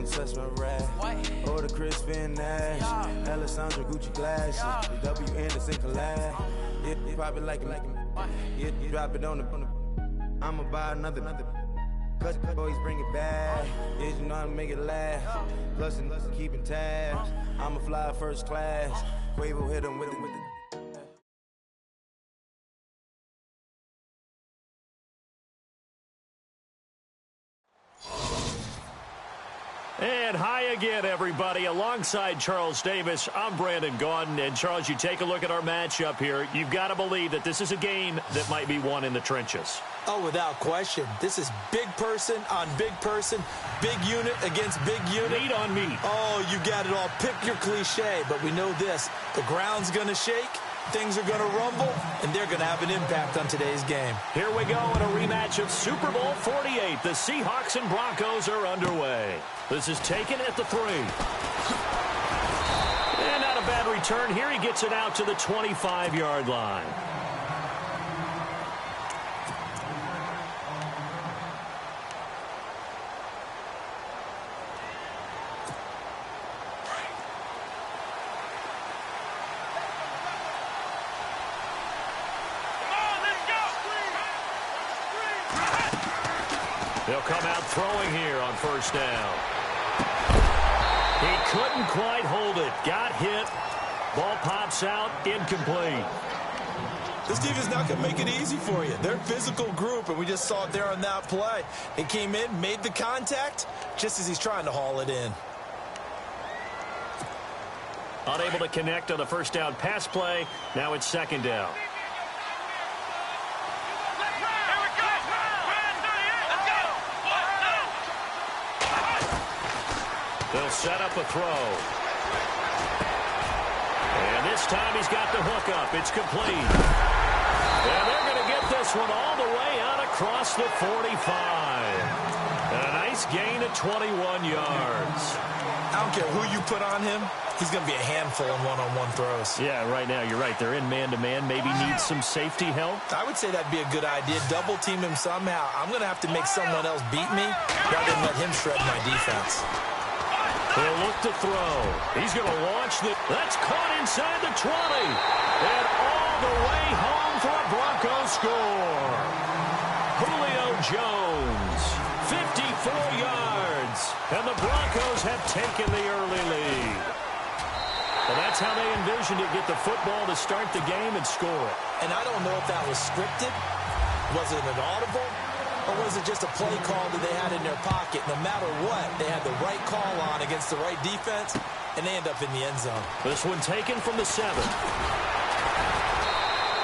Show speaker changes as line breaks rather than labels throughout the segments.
don't touch my rag. Or the Chris Finn Nash, Alessandra Gucci glasses, the W Anderson collab. Yeah, pop it like it. Yeah, drop it on the. I'ma buy another. Cut, always bring it back. Yeah, you know how to make it last. Plus, keeping tabs. I'ma fly first class. Quavo hit him with it.
And hi again, everybody. Alongside Charles Davis, I'm Brandon Gaudin. And, Charles, you take a look at our matchup here. You've got to believe that this is a game that might be won in the trenches.
Oh, without question. This is big person on big person, big unit against big unit.
Meat on meat.
Oh, you got it all. Pick your cliche, but we know this. The ground's going to shake, things are going to rumble, and they're going to have an impact on today's game.
Here we go in a rematch of Super Bowl 48. The Seahawks and Broncos are underway. This is taken at the 3. And not a bad return here. He gets it out to the 25-yard line. They'll come out throwing here on first down. He couldn't quite hold it. Got hit. Ball pops out. Incomplete.
This defense is not going to make it easy for you. They're a physical group, and we just saw it there on that play. He came in, made the contact, just as he's trying to haul it in.
Unable to connect on the first down pass play. Now it's second down. They'll set up a throw. And this time he's got the hook up. It's complete. And they're going to get this one all the way out across the 45. And a nice gain of 21 yards.
I don't care who you put on him. He's going to be a handful in one-on-one throws.
Yeah, right now you're right. They're in man-to-man. Maybe needs some safety help.
I would say that'd be a good idea. Double team him somehow. I'm going to have to make someone else beat me rather than let him shred my defense.
He'll look to throw. He's going to launch the... That's caught inside the 20. And all the way home for a Broncos score. Julio Jones, 54 yards. And the Broncos have taken the early lead. Well, that's how they envisioned it. Get the football to start the game and score it.
And I don't know if that was scripted. Was it an audible? Or was it just a play call that they had in their pocket? No matter what, they had the right call on against the right defense, and they end up in the end zone.
This one taken from the 7.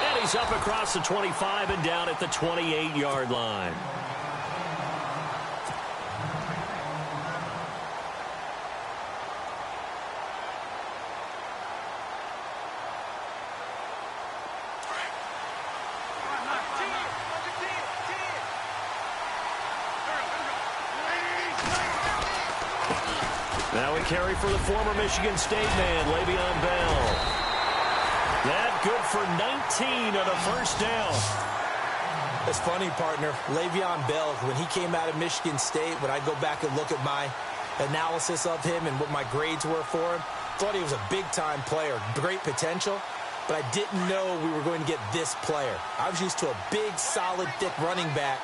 And he's up across the 25 and down at the 28-yard line. Now we carry for the former Michigan State man, Le'Veon Bell. That good for 19 on a first down.
It's funny, partner. Le'Veon Bell, when he came out of Michigan State, when I go back and look at my analysis of him and what my grades were for him, thought he was a big-time player, great potential, but I didn't know we were going to get this player. I was used to a big, solid, thick running back.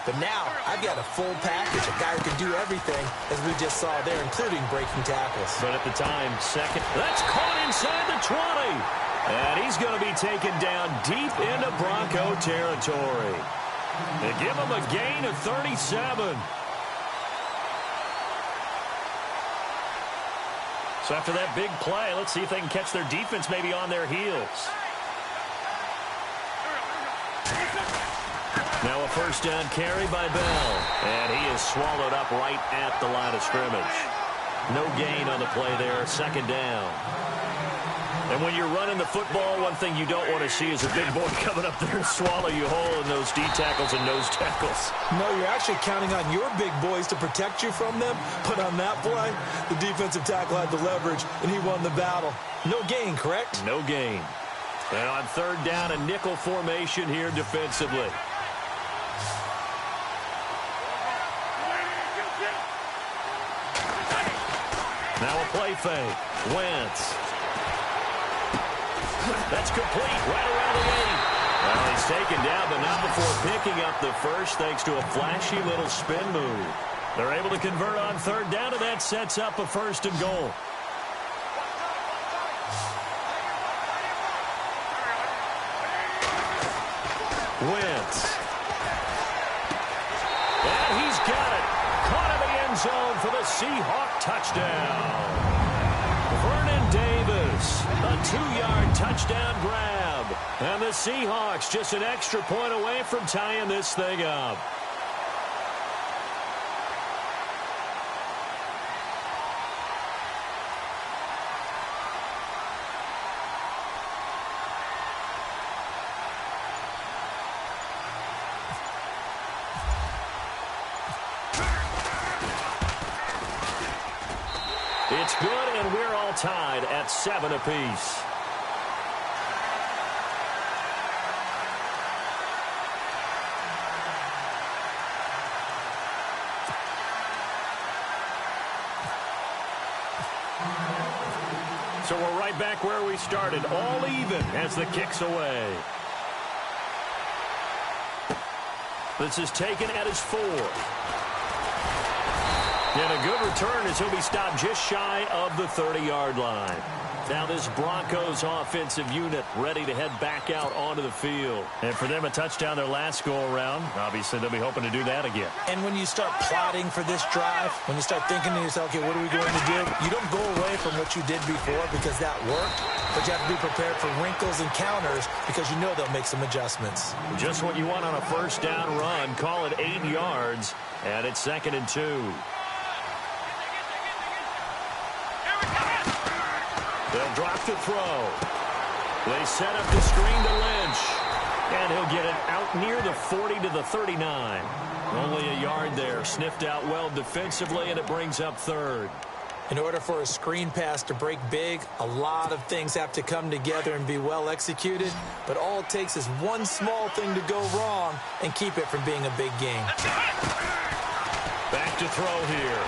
But now, I've got a full package, a guy who can do everything, as we just saw there, including breaking tackles.
But at the time, second. That's caught inside the 20. And he's going to be taken down deep into Bronco territory. They give him a gain of 37. So after that big play, let's see if they can catch their defense maybe on their heels. Now a first down carry by Bell. And he is swallowed up right at the line of scrimmage. No gain on the play there. Second down. And when you're running the football, one thing you don't want to see is a big boy coming up there and swallow you whole in those D tackles and nose tackles.
No, you're actually counting on your big boys to protect you from them. But on that play, the defensive tackle had the leverage, and he won the battle. No gain, correct?
No gain. And on third down, a nickel formation here defensively. Now a play fake. Wentz. That's complete right around the 8. Well, he's taken down, but not before picking up the first thanks to a flashy little spin move. They're able to convert on third down, and that sets up a 1st and goal. Wentz. And he's got it. Caught in the end zone for the Seahawk touchdown. Vernon Davis, a 2-yard touchdown grab. And the Seahawks just an extra point away from tying this thing up. It's good, and we're all tied at 7 apiece. So we're right back where we started, all even as the kick's away. This is taken at his 4. And a good return as he'll be stopped just shy of the 30-yard line. Now this Broncos offensive unit ready to head back out onto the field. And for them, a touchdown their last go-around. Obviously, they'll be hoping to do that again.
And when you start plotting for this drive, when you start thinking to yourself, okay, what are we going to do? You don't go away from what you did before because that worked. But you have to be prepared for wrinkles and counters because you know they'll make some adjustments.
Just what you want on a first down run. Call it 8 yards. And it's 2nd and 2. They'll drop to throw. They set up the screen to Lynch. And he'll get it out near the 40 to the 39. Only a yard there. Sniffed out well defensively, and it brings up 3rd.
In order for a screen pass to break big, a lot of things have to come together and be well executed. But all it takes is one small thing to go wrong and keep it from being a big game.
Back to throw here.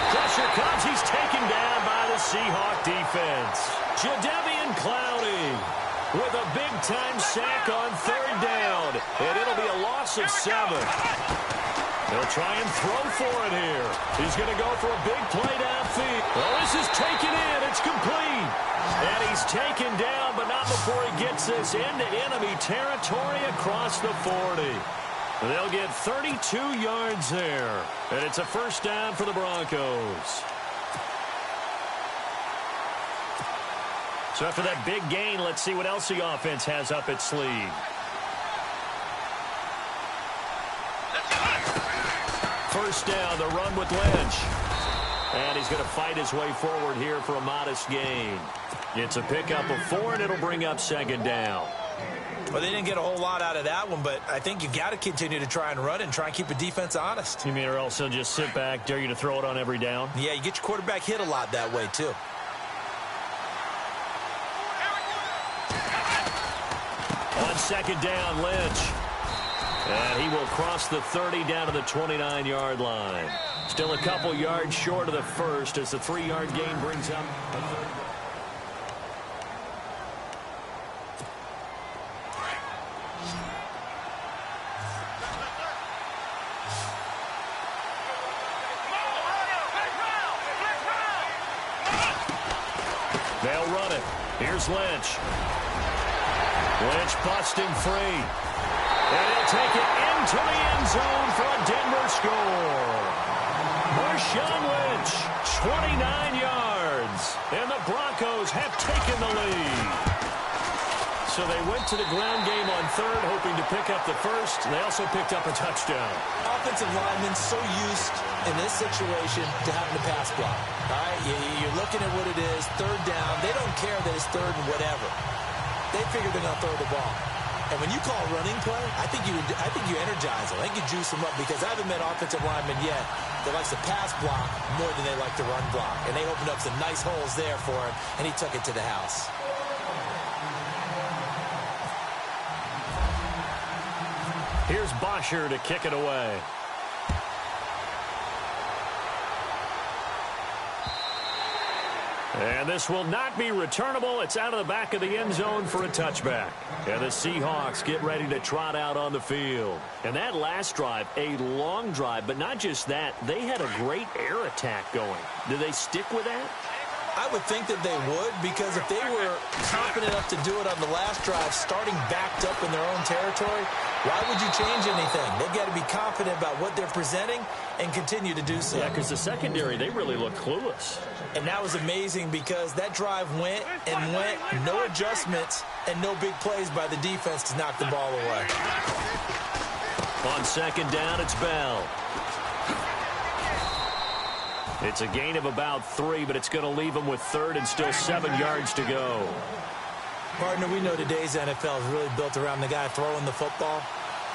Pressure comes. He's taken down by the Seahawk defense. Jadeveon Clowney with a big-time sack on 3rd down. And it'll be a loss of 7. They'll try and throw for it here. He's going to go for a big play downfield. Well, this is taken in. It's complete. And he's taken down, but not before he gets this into enemy territory across the 40. They'll get 32 yards there. And it's a 1st down for the Broncos. So after that big gain, let's see what else the offense has up its sleeve. First down, the run with Lynch. And he's going to fight his way forward here for a modest gain. It's a pickup of 4, and it'll bring up 2nd down.
Well, they didn't get a whole lot out of that one, but I think you got to continue to try and run and try and keep the defense honest.
You mean or else he'll just sit back, dare you to throw it on every down?
Yeah, you get your quarterback hit a lot that way, too.
On 2nd down, Lynch. And he will cross the 30 down to the 29-yard line. Still a couple yards short of the first as the 3-yard gain brings up a 3rd. They'll run it. Here's Lynch. Lynch busting free. And he'll take it into the end zone for a Denver score. Marshawn Lynch, 29 yards. And the Broncos have taken the lead. So they went to the ground game on 3rd, hoping to pick up the first. They also picked up a touchdown.
Offensive linemen so used in this situation to having to pass block. All right, you're looking at what it is, 3rd down. They don't care that it's 3rd and whatever. They figure they're going to throw the ball. And when you call a running play, I think you energize them. I think you juice them up because I haven't met offensive linemen yet that likes to pass block more than they like to run block. And they opened up some nice holes there for him, and he took it to the house.
Here's Bosher to kick it away. And this will not be returnable. It's out of the back of the end zone for a touchback. And the Seahawks get ready to trot out on the field. And that last drive, a long drive, but not just that. They had a great air attack going. Do they stick with that?
I would think that they would, because if they were confident enough to do it on the last drive, starting backed up in their own territory, why would you change anything? They've got to be confident about what they're presenting and continue to do so.
Yeah, because the secondary, they really look clueless.
And that was amazing because that drive went and went, no adjustments and no big plays by the defense to knock the ball away.
On second down, it's Bell. It's a gain of about 3, but it's going to leave them with third and still 7 yards to go.
Partner, we know today's NFL is really built around the guy throwing the football.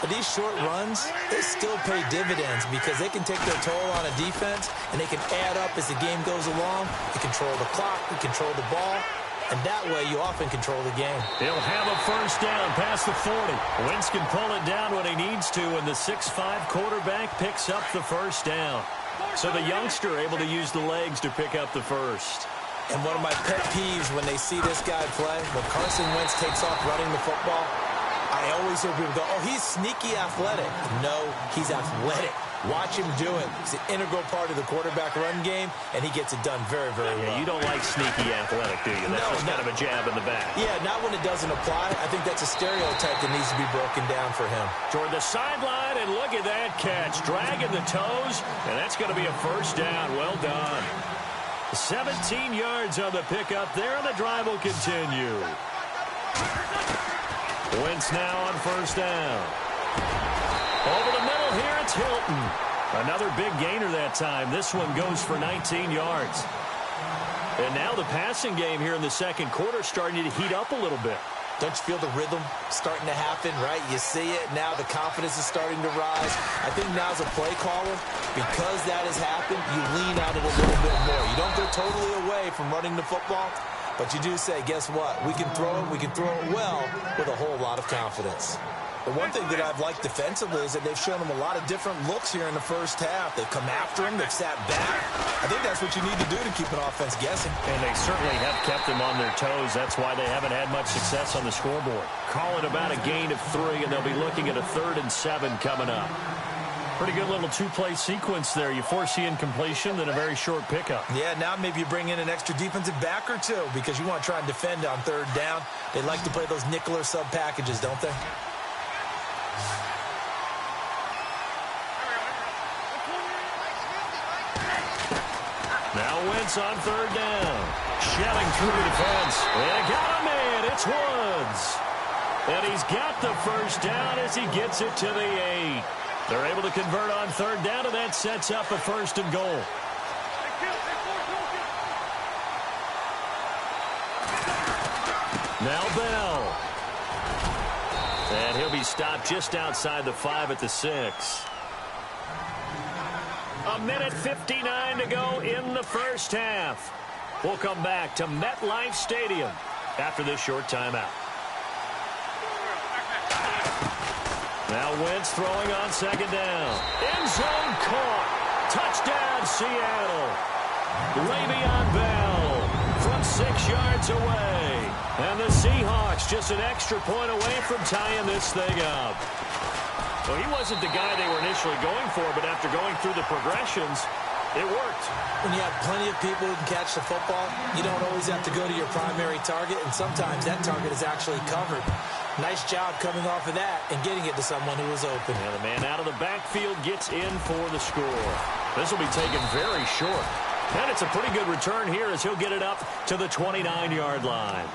But these short runs, they still pay dividends because they can take their toll on a defense and they can add up as the game goes along. They control the clock, they control the ball, and that way you often control the game.
He'll have a first down past the 40. Wentz can pull it down when he needs to, and the 6'5 quarterback picks up the first down. So the youngster able to use the legs to pick up the first.
And one of my pet peeves when they see this guy play, when Carson Wentz takes off running the football, I always hear people go, oh, he's sneaky athletic. No, he's athletic. Watch him do it. He's an integral part of the quarterback run game, and he gets it done very, very well.
Yeah, you don't like sneaky athletic, do you? That's just kind of a jab in the back.
Yeah, not when it doesn't apply. I think that's a stereotype that needs to be broken down for him.
Toward the sideline, and look at that catch. Dragging the toes, and that's going to be a first down. Well done. 17 yards on the pickup there, and the drive will continue. Wentz now on first down. Over the middle here, it's Hilton. Another big gainer that time. This one goes for 19 yards. And now the passing game here in the second quarter starting to heat up a little bit.
Don't you feel the rhythm starting to happen, right? You see it. Now the confidence is starting to rise. I think now as a play caller, because that has happened, you lean on it a little bit more. You don't go totally away from running the football, but you do say, guess what? We can throw it well with a whole lot of confidence. The one thing that I've liked defensively is that they've shown him a lot of different looks here in the first half. They've come after him. They've sat back. I think that's what you need to do to keep an offense guessing.
And they certainly have kept them on their toes. That's why they haven't had much success on the scoreboard. Call it about a gain of 3, and they'll be looking at a 3rd and 7 coming up. Pretty good little two-play sequence there. You force the incompletion, then a very short pickup.
Yeah, now maybe you bring in an extra defensive back or two because you want to try and defend on 3rd down. They like to play those nickel or sub packages, don't they?
Now Wentz on 3rd down. Shelling through the defense. And got a man. It's Woods. And he's got the first down as he gets it to the 8. They're able to convert on 3rd down, and that sets up a 1st and goal. Now Bell. And he'll be stopped just outside the 5 at the 6. A minute 59 to go in the first half. We'll come back to MetLife Stadium after this short timeout. Now Wentz throwing on 2nd down. End zone caught. Touchdown, Seattle. Le'Veon Bell from 6 yards away. And the Seahawks just an extra point away from tying this thing up. Well, he wasn't the guy they were initially going for, but after going through the progressions, it worked.
When you have plenty of people who can catch the football, you don't always have to go to your primary target, and sometimes that target is actually covered. Nice job coming off of that and getting it to someone who was open.
And the man out of the backfield gets in for the score. This will be taken very short. And it's a pretty good return here as he'll get it up to the 29-yard line.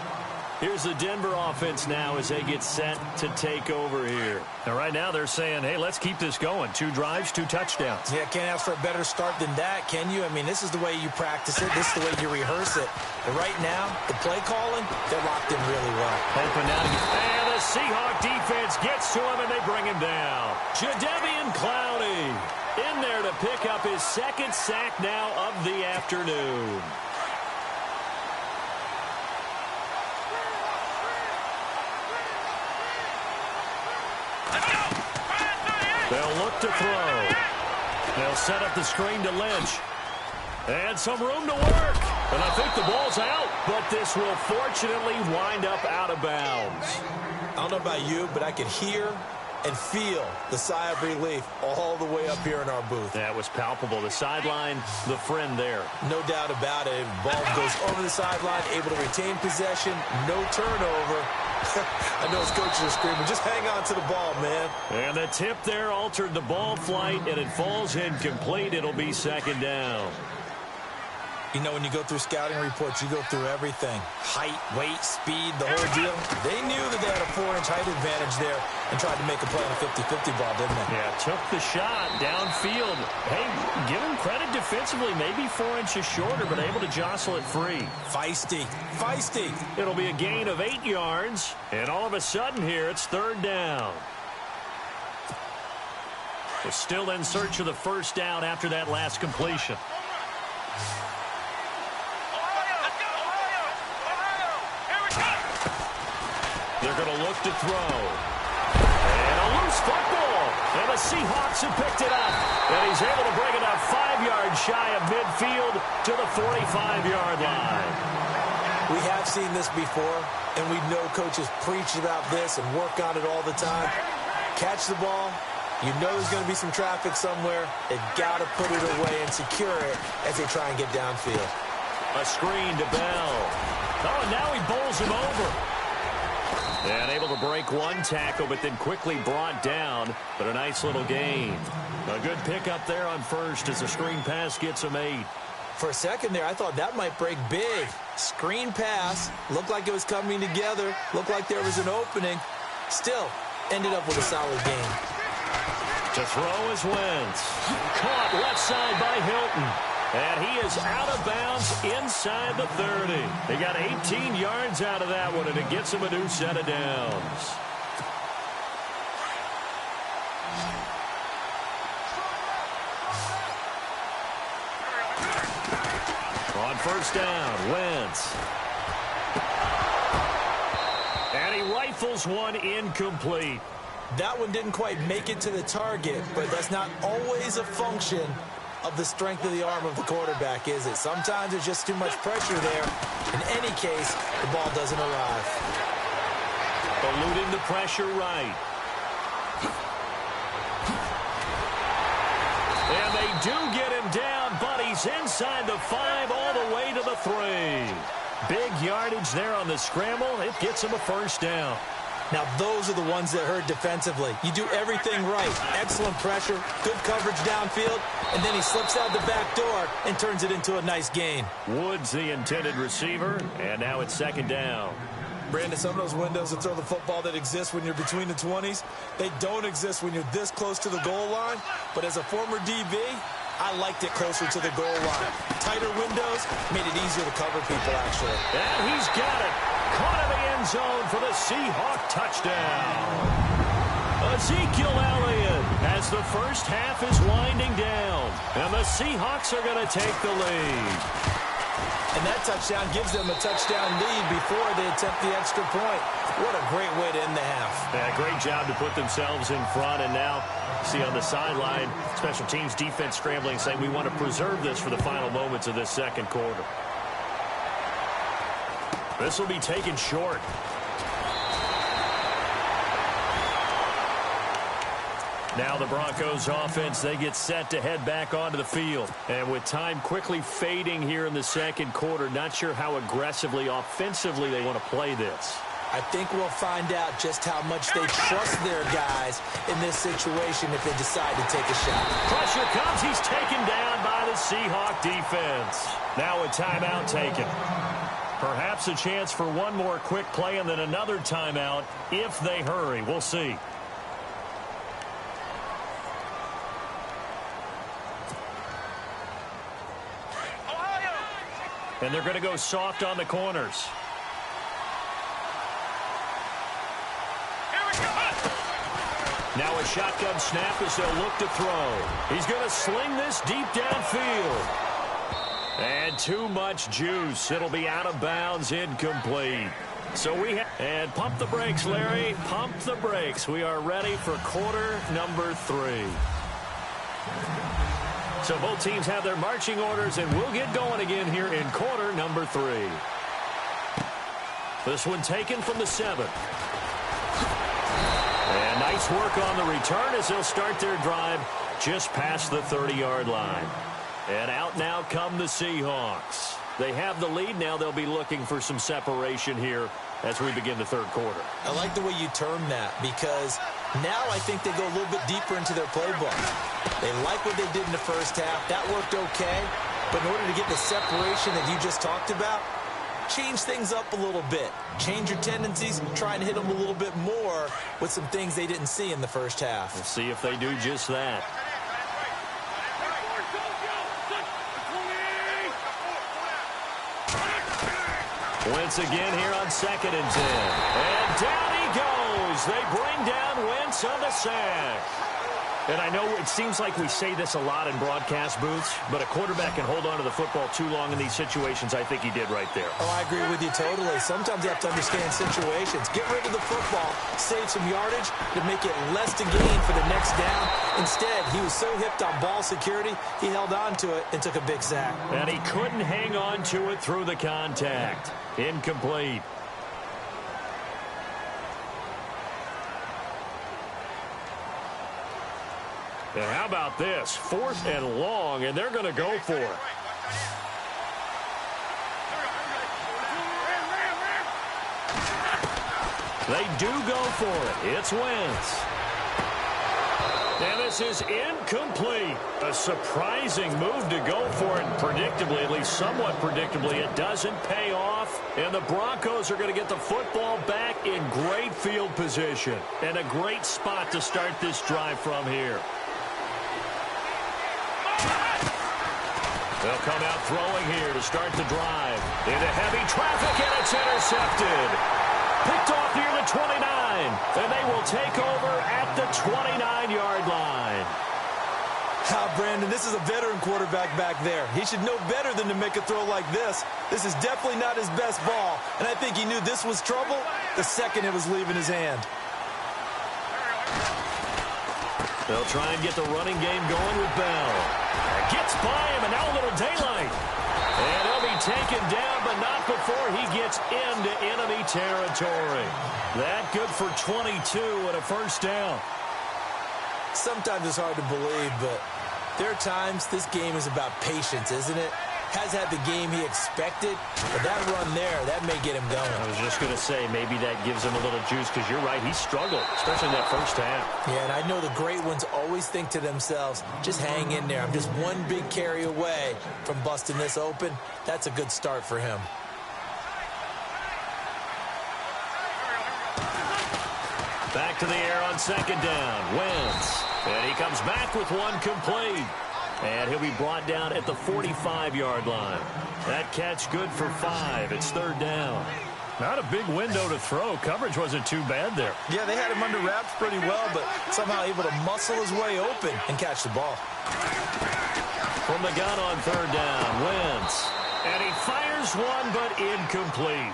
Here's the Denver offense now as they get set to take over here. And right now they're saying, hey, let's keep this going. 2 drives, 2 touchdowns.
Yeah, can't ask for a better start than that, can you? I mean, this is the way you practice it. This is the way you rehearse it. But right now, the play calling, they're locked in really well.
Open now. And the Seahawk defense gets to him, and they bring him down. Jadeveon Clowney in there to pick up his 2nd sack now of the afternoon. They'll look to throw. They'll set up the screen to Lynch. And some room to work. And I think the ball's out, but this will fortunately wind up out of bounds.
I don't know about you, but I could hear and feel the sigh of relief all the way up here in our booth.
That was palpable. The sideline, the friend there.
No doubt about it. Ball goes over the sideline, able to retain possession, no turnover. I know his coaches are screaming, just hang on to the ball, man.
And the tip there altered the ball flight, and it falls incomplete. It'll be second down.
You know, when you go through scouting reports, you go through everything. Height, weight, speed, the whole deal. They knew that they had a 4-inch height advantage there and tried to make a play on a 50-50 ball, didn't they?
Yeah, took the shot downfield. Hey, give him credit defensively. Maybe 4 inches shorter, but able to jostle it free.
Feisty. Feisty.
It'll be a gain of 8 yards. And all of a sudden here, it's third down. We're still in search of the first down after that last completion. They're going to look to throw. And a loose football. And the Seahawks have picked it up. And he's able to bring it up 5 yards shy of midfield to the 45-yard line.
We have seen this before, and we know coaches preach about this and work on it all the time. Catch the ball. You know there's going to be some traffic somewhere. They've got to put it away and secure it as they try and get downfield.
A screen to Bell. Oh, and now he bowls him over. And able to break one tackle, but then quickly brought down. But a nice little gain. A good pickup there on first as the screen pass gets him 8.
For a second there, I thought that might break big. Screen pass. Looked like it was coming together. Looked like there was an opening. Still, ended up with a solid gain.
To throw is Wentz. Caught left side by Hilton. And he is out of bounds inside the 30. They got 18 yards out of that one, and it gets him a new set of downs. On first down, Wentz. And he rifles one incomplete.
That one didn't quite make it to the target, but that's not always a function of the strength of the arm of the quarterback, is it? Sometimes there's just too much pressure there. In any case, the ball doesn't arrive.
Eluding the pressure right. And they do get him down, but he's inside the 5 all the way to the 3. Big yardage there on the scramble. It gets him a first down.
Now, those are the ones that hurt defensively. You do everything right. Excellent pressure, good coverage downfield, and then he slips out the back door and turns it into a nice gain.
Woods the intended receiver, and now it's second down.
Brandon, some of those windows to throw the football that exist when you're between the 20s, they don't exist when you're this close to the goal line. But as a former DB, I liked it closer to the goal line. Tighter windows made it easier to cover people, actually.
And he's got it. Caught in the end zone for the Seahawk touchdown. Ezekiel Elliott as the first half is winding down. And the Seahawks are going to take the lead.
And that touchdown gives them a touchdown lead before they attempt the extra point. What a great way to end the half.
Yeah, great job to put themselves in front. And now, see on the sideline, special teams defense scrambling, saying we want to preserve this for the final moments of this second quarter. This will be taken short. Now the Broncos offense, they get set to head back onto the field. And with time quickly fading here in the second quarter, not sure how aggressively, offensively they want to play this.
I think we'll find out just how much they trust their guys in this situation if they decide to take a shot.
Pressure comes. He's taken down by the Seahawk defense. Now a timeout taken. Perhaps a chance for one more quick play and then another timeout if they hurry. We'll see. And they're going to go soft on the corners. Now a shotgun snap as they'll look to throw. He's going to sling this deep downfield. And too much juice. It'll be out of bounds, incomplete. So we have... And pump the brakes, Larry. Pump the brakes. We are ready for quarter number 3. So both teams have their marching orders, and we'll get going again here in quarter number 3. This one taken from the 7. And nice work on the return as they'll start their drive just past the 30-yard line. And out now come the Seahawks. They have the lead. Now they'll be looking for some separation here as we begin the third quarter.
I like the way you term that, because now I think they go a little bit deeper into their playbook. They like what they did in the first half. That worked okay. But in order to get the separation that you just talked about, change things up a little bit. Change your tendencies, try and hit them a little bit more with some things they didn't see in the first half.
We'll see if they do just that. Wentz again here on 2nd and 10. And down he goes. They bring down Wentz on the sack. And I know it seems like we say this a lot in broadcast booths, but a quarterback can hold on to the football too long in these situations. I think he did right there.
Oh, I agree with you totally. Sometimes you have to understand situations. Get rid of the football, save some yardage to make it less to gain for the next down. Instead, he was so hipped on ball security, he held on to it and took a big sack.
And he couldn't hang on to it through the contact. Incomplete. And how about this? 4th and long, and they're going to go for it. They do go for it. It's Wentz. And this is incomplete. A surprising move to go for it. Predictably, at least somewhat predictably, it doesn't pay off. And the Broncos are going to get the football back in great field position. And a great spot to start this drive from here. They'll come out throwing here to start the drive. Into heavy traffic, and it's intercepted. Picked off near the 29. And they will take over at the 29-yard line.
Brandon, this is a veteran quarterback back there. He should know better than to make a throw like this. This is definitely not his best ball. And I think he knew this was trouble the second it was leaving his hand.
They'll try and get the running game going with Bell. Gets by him, and now a little daylight. And he'll be taken down, but not before he gets into enemy territory. That good for 22 and a first down.
Sometimes it's hard to believe, but there are times this game is about patience, isn't it? Has had the game he expected, but that run there, that may get him going.
I was just going to say, maybe that gives him a little juice, because you're right, he struggled, especially in that first half.
Yeah, and I know the great ones always think to themselves, just hang in there. I'm just one big carry away from busting this open. That's a good start for him.
Back to the air on 2nd down. Wentz. And he comes back with one complete. And he'll be brought down at the 45-yard line. That catch good for 5. It's 3rd down. Not a big window to throw. Coverage wasn't too bad there.
Yeah, they had him under wraps pretty well, but somehow able to muscle his way open and catch the ball.
From the gun on 3rd down, Wentz. And he fires one, but incomplete.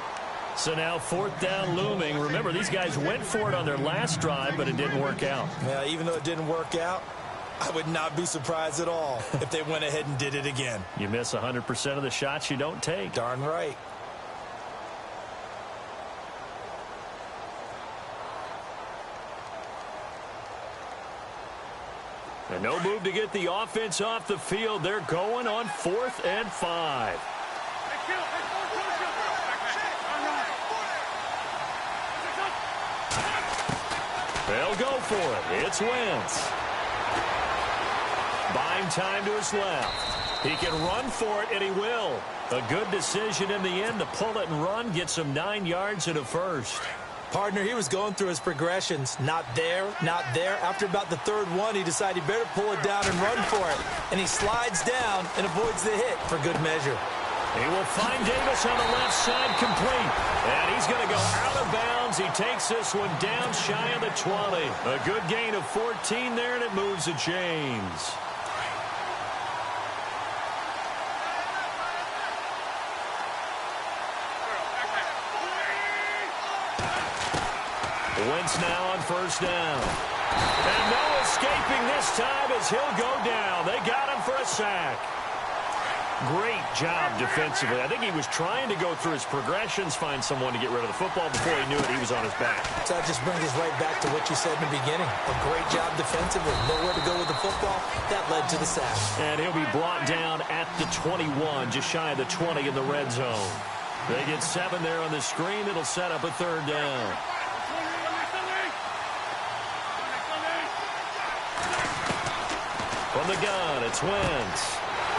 So now 4th down looming. Remember, these guys went for it on their last drive, but it didn't work out.
Yeah, even though it didn't work out, I would not be surprised at all if they went ahead and did it again.
You miss 100% of the shots you don't take.
Darn right.
And no move to get the offense off the field. They're going on 4th and 5. They'll go for it. It's Wentz. Buying time to his left. He can run for it, and he will. A good decision in the end to pull it and run. Gets him 9 yards and a first.
Partner, he was going through his progressions. Not there, not there. After about the 3rd one, he decided he better pull it down and run for it. And he slides down and avoids the hit for good measure.
He will find Davis on the left side complete. And he's going to go out of bounds. He takes this one down shy of the 20. A good gain of 14 there, and it moves the chains. Wentz now on 1st down. And no escaping this time as he'll go down. They got him for a sack. Great job defensively. I think he was trying to go through his progressions, find someone to get rid of the football. Before he knew it, he was on his back.
So that just brings us right back to what you said in the beginning. A great job defensively. Nowhere to go with the football. That led to the sack.
And he'll be brought down at the 21, just shy of the 20 in the red zone. They get 7 there on the screen. It'll set up a 3rd down. From the gun, it's Wentz.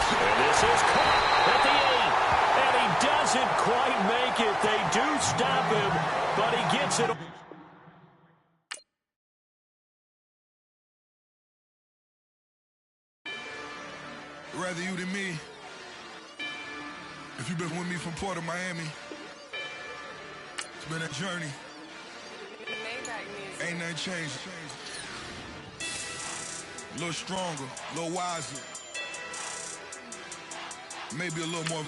And this is caught at the 8. And he doesn't quite make it. They do stop him, but he gets it.
Rather you than me. If you've been with me from Port of Miami, it's been a journey. Ain't nothing changed. A little stronger, a little wiser. Maybe a little more.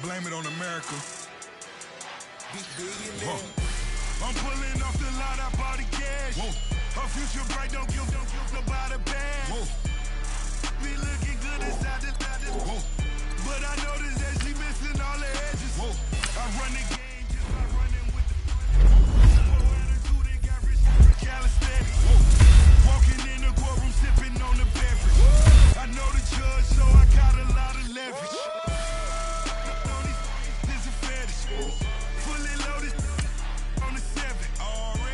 Blame it on America. I'm pulling off the lot, I bought the cash. Her future bright, don't give nobody bad. Be looking good inside this. But I noticed that she missing all the edges. I run the game just by running with the attitude, they got rich calisthenics. Walking in the courtroom, sipping on the beverage. I know the judge, so I got a lot of leverage. This a fetish. Fully loaded on the 7.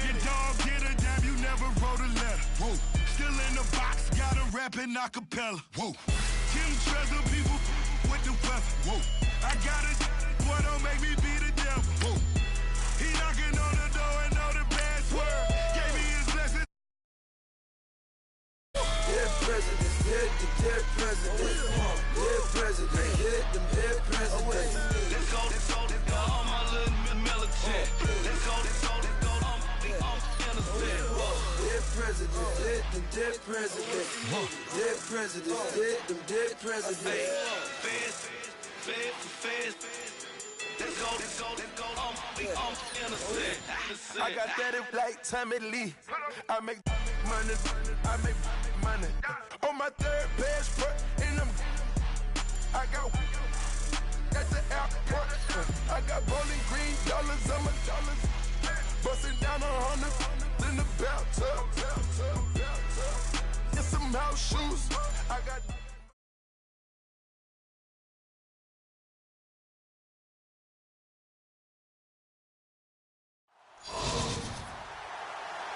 Your dog did a damn, you never wrote a letter. Still in the box, got a rapping acapella. Kim Trezor, people with the weather. I got it, boy, don't make me be the devil. He knocking on the door and know the bad swear. Gave me his blessing.
Dead presidents, dead presidents. Dead presidents, dead presidents.
Let's go, all my little militant. Let's go, innocent.
Dead presidents, dead presidents. Dead presidents, dead presidents.
Feds. Let's go, innocent.
I got that like Tommy Lee. I make money. On my 3rd passport, and I got at the airport. I got bowling green dollars on my dollars. Busting down 100 in the bathtub. Get some house shoes. I got.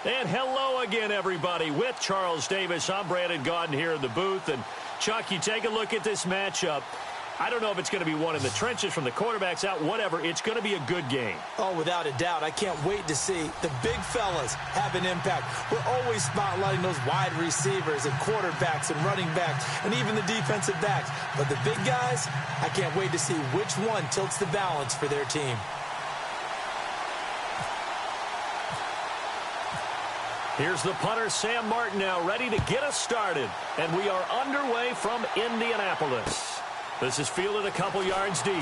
And hello again, everybody. With Charles Davis, I'm Brandon Gaudin here in the booth. And, Chuck, you take a look at this matchup. I don't know if it's going to be one in the trenches from the quarterbacks out, whatever. It's going to be a good game.
Oh, without a doubt. I can't wait to see the big fellas have an impact. We're always spotlighting those wide receivers and quarterbacks and running backs and even the defensive backs. But the big guys, I can't wait to see which one tilts the balance for their team.
Here's the punter, Sam Martin, now ready to get us started. And we are underway from Indianapolis. This is fielded a couple yards deep.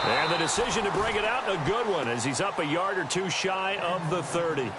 And the decision to bring it out, a good one, as he's up a yard or two shy of the 30.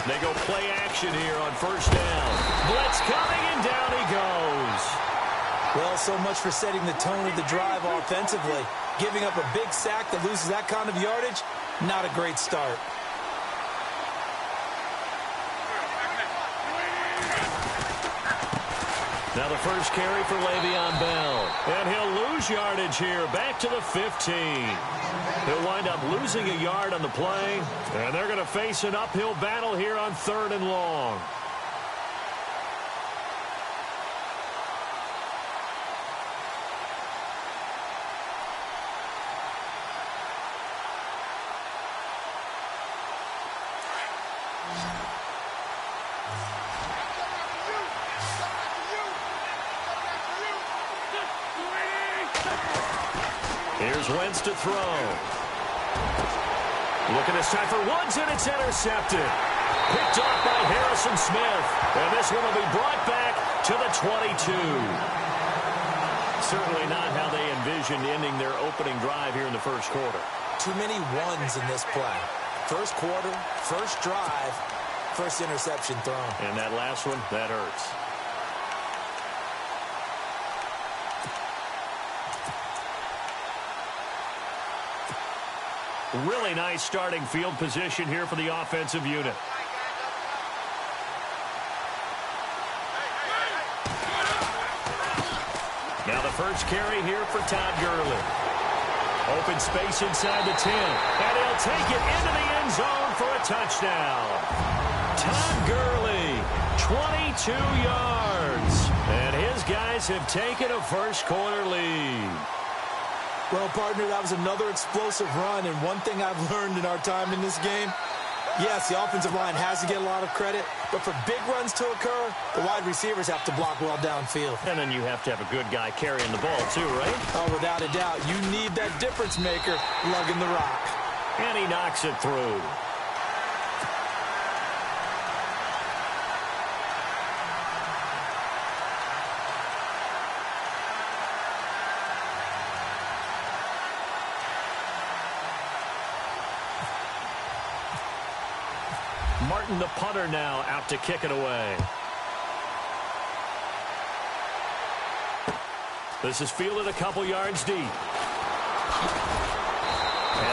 They go play action here on 1st down. Blitz coming, and down he goes.
Well, so much for setting the tone of the drive offensively. Giving up a big sack that loses that kind of yardage, not a great start.
Now the first carry for Le'Veon Bell. And he'll lose yardage here, back to the 15. He'll wind up losing a yard on the play, and they're going to face an uphill battle here on 3rd and long. Here's Wentz to throw. Looking this time for Woods, and it's intercepted. Picked off by Harrison Smith. And this one will be brought back to the 22. Certainly not how they envisioned ending their opening drive here in the first quarter.
Too many ones in this play. First quarter, first drive, first interception thrown.
And that last one, that hurts. Really nice starting field position here for the offensive unit. Now the first carry here for Todd Gurley. Open space inside the 10. And he'll take it into the end zone for a touchdown. Todd Gurley, 22 yards. And his guys have taken a first quarter lead.
Well, partner, that was another explosive run. And one thing I've learned in our time in this game, yes, the offensive line has to get a lot of credit, but for big runs to occur, the wide receivers have to block well downfield.
And then you have to have a good guy carrying the ball too, right?
Oh, without a doubt. You need that difference maker lugging the rock.
And he knocks it through. Martin, the punter, now out to kick it away. This is fielded a couple yards deep. And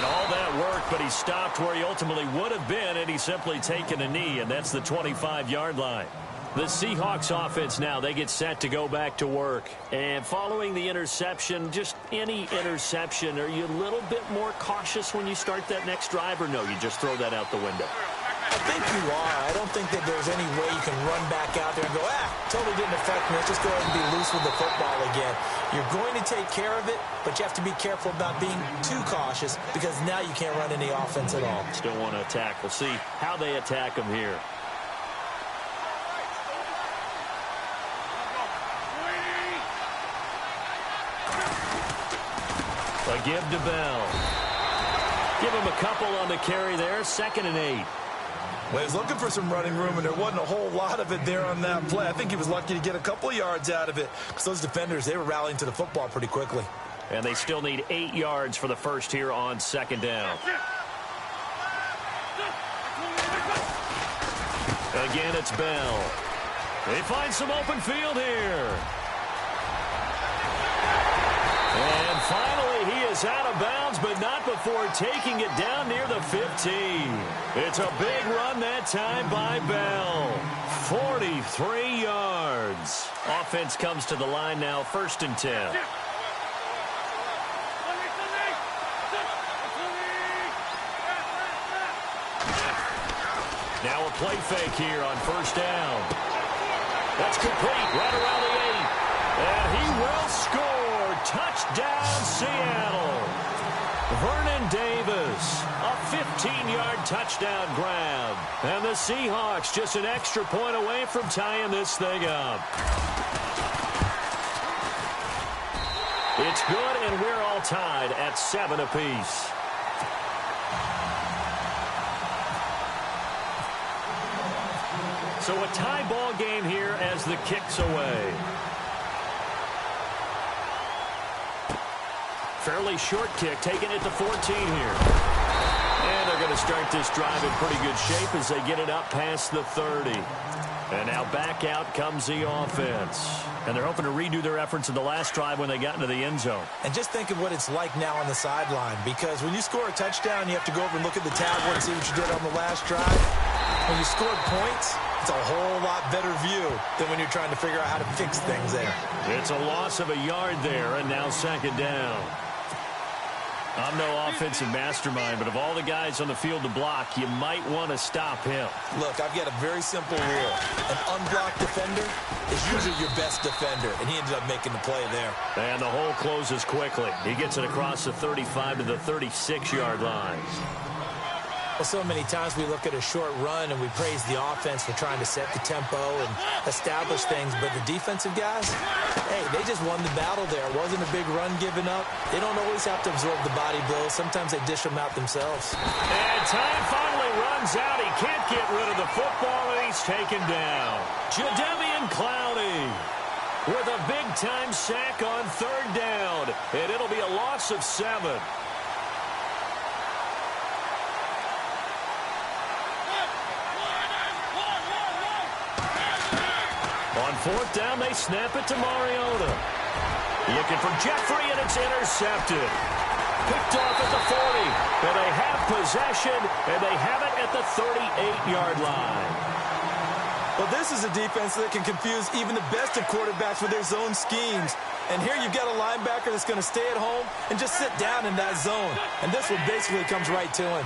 all that work, but he stopped where he ultimately would have been, and he's simply taken a knee, and that's the 25-yard line. The Seahawks offense now, they get set to go back to work. And following the interception, just any interception, are you a little bit more cautious when you start that next drive, or no, you just throw that out the window?
I think you are. I don't think that there's any way you can run back out there and go, totally didn't affect me. Let's just go ahead and be loose with the football again. You're going to take care of it, but you have to be careful about being too cautious because now you can't run any offense at all.
Still want to attack. We'll see how they attack them here. A give to Bell. Give him a couple on the carry there. 2nd and 8.
Well, he was looking for some running room, and there wasn't a whole lot of it there on that play. I think he was lucky to get a couple of yards out of it because those defenders, they were rallying to the football pretty quickly.
And they still need 8 yards for the first here on 2nd down. Again, it's Bell. They find some open field here. And finally, he is out of bounds, but not before taking it down near the 15. It's a big run that time by Bell. 43 yards. Offense comes to the line now, 1st and 10. Now a play fake here on 1st down. That's complete right around the 8. And he will score. Touchdown, Seattle. Vernon Davis, a 15-yard touchdown grab. And the Seahawks just an extra point away from tying this thing up. It's good, and we're all tied at 7 apiece. So a tie ball game here as the kick's away. Fairly short kick, taking it to 14 here. And they're going to start this drive in pretty good shape as they get it up past the 30. And now back out comes the offense. And they're hoping to redo their efforts in the last drive when they got into the end zone.
And just think of what it's like now on the sideline, because when you score a touchdown, you have to go over and look at the tablet and see what you did on the last drive. When you scored points, it's a whole lot better view than when you're trying to figure out how to fix things there.
It's a loss of a yard there, and now 2nd down. I'm no offensive mastermind, but of all the guys on the field to block, you might want to stop him.
Look, I've got a very simple rule. An unblocked defender is usually your best defender, and he ended up making the play there.
And the hole closes quickly. He gets it across the 35 to the 36-yard line.
Well, so many times we look at a short run and we praise the offense for trying to set the tempo and establish things, but the defensive guys, hey, they just won the battle there. It wasn't a big run given up. They don't always have to absorb the body blows. Sometimes they dish them out themselves.
And time finally runs out. He can't get rid of the football, and he's taken down. Jadeveon Clowney with a big-time sack on third down, and it'll be a loss of 7. On fourth down, they snap it to Mariota. Looking for Jeffrey, and it's intercepted. Picked off at the 40. And they have possession, and they have it at the 38-yard line.
Well, this is a defense that can confuse even the best of quarterbacks with their zone schemes. And here you've got a linebacker that's going to stay at home and just sit down in that zone. And this one basically comes right to him.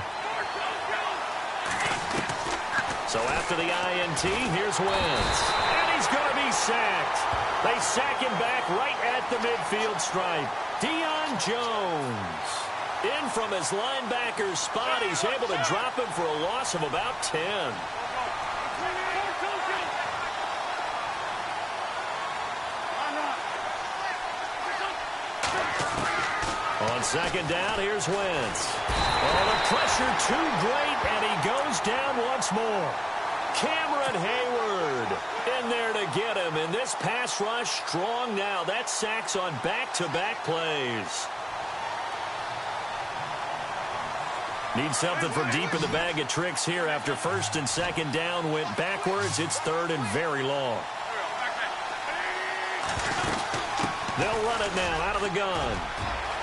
So after the INT, here's Wentz. And he's going to be sacked. They sack him back right at the midfield stripe. Deion Jones. In from his linebacker's spot, he's able to drop him for a loss of about 10. On second down, here's Wentz. Oh, the pressure too great, and he goes down once more. Cameron Hayward in there to get him, and this pass rush strong now. That sacks on back-to-back plays. Need something from deep in the bag of tricks here after first and second down went backwards. It's third and very long. They'll run it now out of the gun.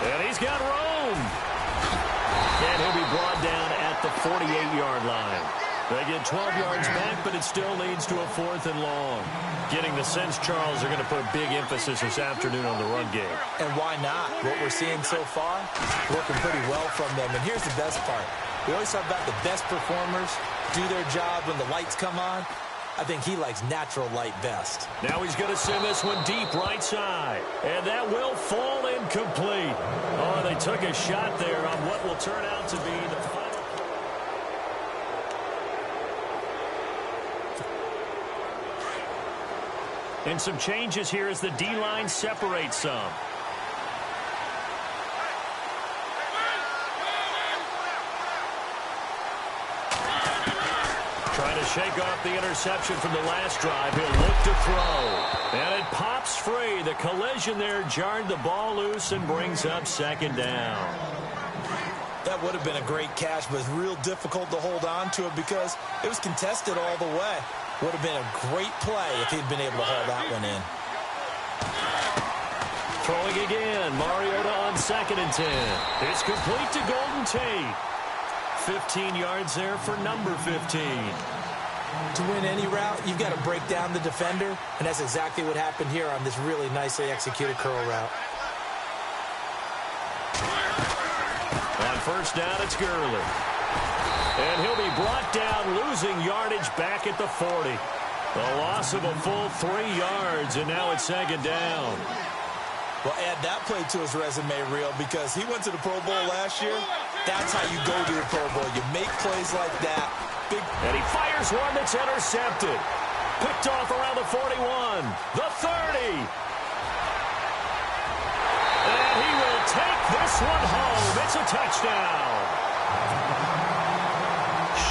And he's got room. And he'll be brought down at the 48-yard line. They get 12 yards back, but it still leads to a fourth and long. Getting the sense, Charles, are going to put a big emphasis this afternoon on the run game. And why not? What we're seeing so far, working pretty well from them. And here's the best part. We always talk about the best performers do their job when the lights come on. I think he likes natural light best. Now he's going to send this one deep right side. And that will fall incomplete. Oh, they took a shot there on what will turn out to be the final. And some changes here as the D-line separates some. Trying to shake off the interception from the last drive. He'll look to throw. And it pops free. The collision there jarred the ball loose and brings up second down. That would have been a great catch, but it's real difficult to hold on to it because it was contested all the way. Would have been a great play if he'd been able to haul that one in. Throwing again. Mariota on second and 10. It's complete to Golden Tate. 15 yards there for number 15. To win any route, you've got to break down the defender, and that's exactly what happened here on this really nicely executed curl route. On first down, it's Gurley. And he'll be brought down, losing yardage back at the 40. A loss of a full 3 yards, and now it's second down. Well, add that play to his resume reel because he went to the Pro Bowl last year. That's how you go to the Pro Bowl. You make plays like that. And he fires one that's intercepted. Picked off around the 41. The 30. And he will take this one home. It's a touchdown.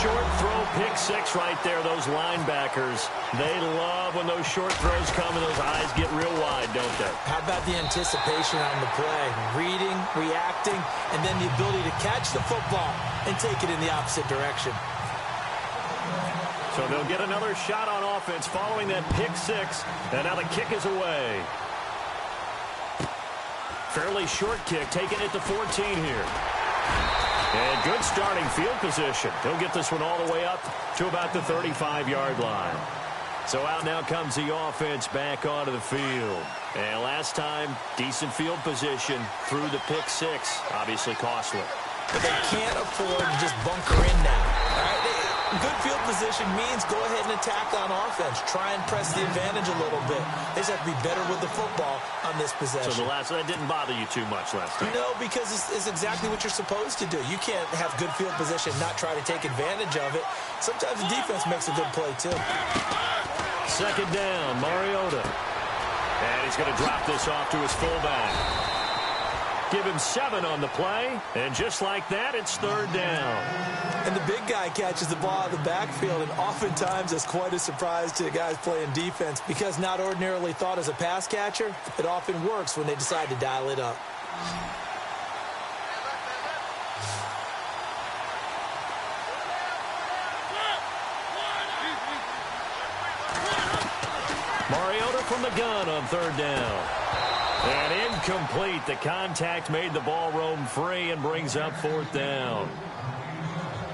Short throw, pick six right there. Those linebackers, they love when those short throws come and those eyes get real wide, don't they? How about the anticipation on the play? Reading, reacting, and then the ability to catch the football and take it in the opposite direction. So they'll get another shot on offense following that pick six, and now the kick is away. Fairly short kick, taken at the 14 here. And good starting field position. He'll get this one all the way up to about the 35-yard line. So out now comes the offense back onto the field. And last time, decent field position through the pick six. Obviously costly. But they can't afford to just bunker in now. All right?
Good field position means go ahead and attack on offense. Try and press the advantage a little bit. They just have to be better with the football on this possession.
So that didn't bother you too much last time?
No, because it's exactly what you're supposed to do. You can't have good field position and not try to take advantage of it. Sometimes the defense makes a good play, too.
Second down, Mariota. And he's going to drop this off to his fullback. Give him 7 on the play, and just like that, it's third down.
And the big guy catches the ball out of the backfield, and oftentimes it's quite a surprise to the guys playing defense because not ordinarily thought as a pass catcher, it often works when they decide to dial it up.
Mariota from the gun on third down. And incomplete. The contact made the ball roam free and brings up fourth down.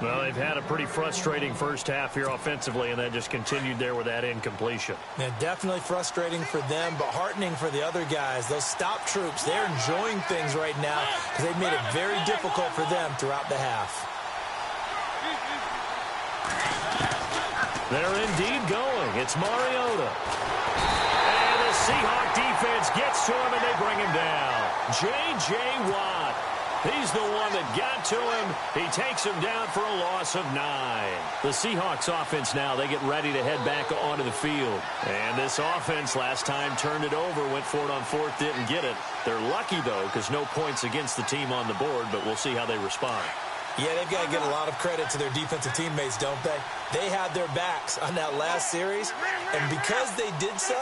Well, they've had a pretty frustrating first half here offensively, and then just continued there with that incompletion.
Yeah, definitely frustrating for them, but heartening for the other guys. Those stop troops, they're enjoying things right now because they've made it very difficult for them throughout the half.
They're indeed going. It's Mariota. Seahawk defense gets to him, and they bring him down. J.J. Watt. He's the one that got to him. He takes him down for a loss of 9. The Seahawks offense now, they get ready to head back onto the field. And this offense last time turned it over, went for it on fourth, didn't get it. They're lucky, though, because no points against the team on the board, but we'll see how they respond.
Yeah, they've got to give a lot of credit to their defensive teammates, don't they? They had their backs on that last series, and because they did so,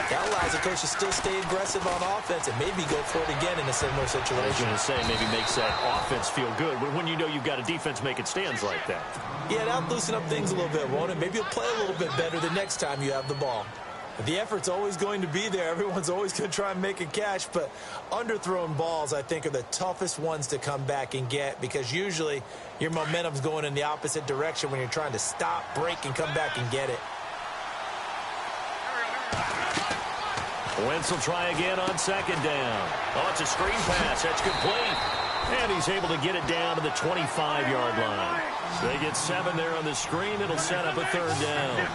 that allows the coach to still stay aggressive on offense and maybe go for it again in a similar situation.
I was going to say, maybe makes that offense feel good, but when you know you've got a defense making stands like that.
Yeah, that'll loosen up things a little bit, won't it? Maybe you'll play a little bit better the next time you have the ball. The effort's always going to be there. Everyone's always going to try and make a catch, but underthrown balls, I think, are the toughest ones to come back and get because usually your momentum's going in the opposite direction when you're trying to stop, break, and come back and get it.
Wentz will try again on second down. Oh, it's a screen pass. That's complete. And he's able to get it down to the 25-yard line. So they get 7 there on the screen. It'll set up a third down.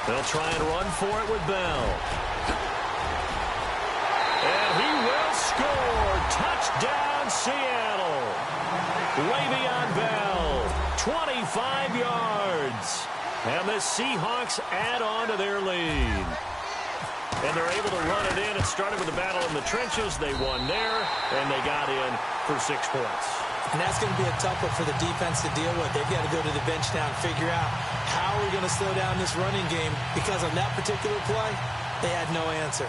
They'll try and run for it with Bell. And he will score. Touchdown, Seattle. Le'Veon Bell, 25 yards. And the Seahawks add on to their lead. And they're able to run it in. It started with a battle in the trenches. They won there, and they got in for 6 points.
And that's going to be a tough one for the defense to deal with. They've got to go to the bench now and figure out how we're going to slow down this running game because on that particular play, they had no answer.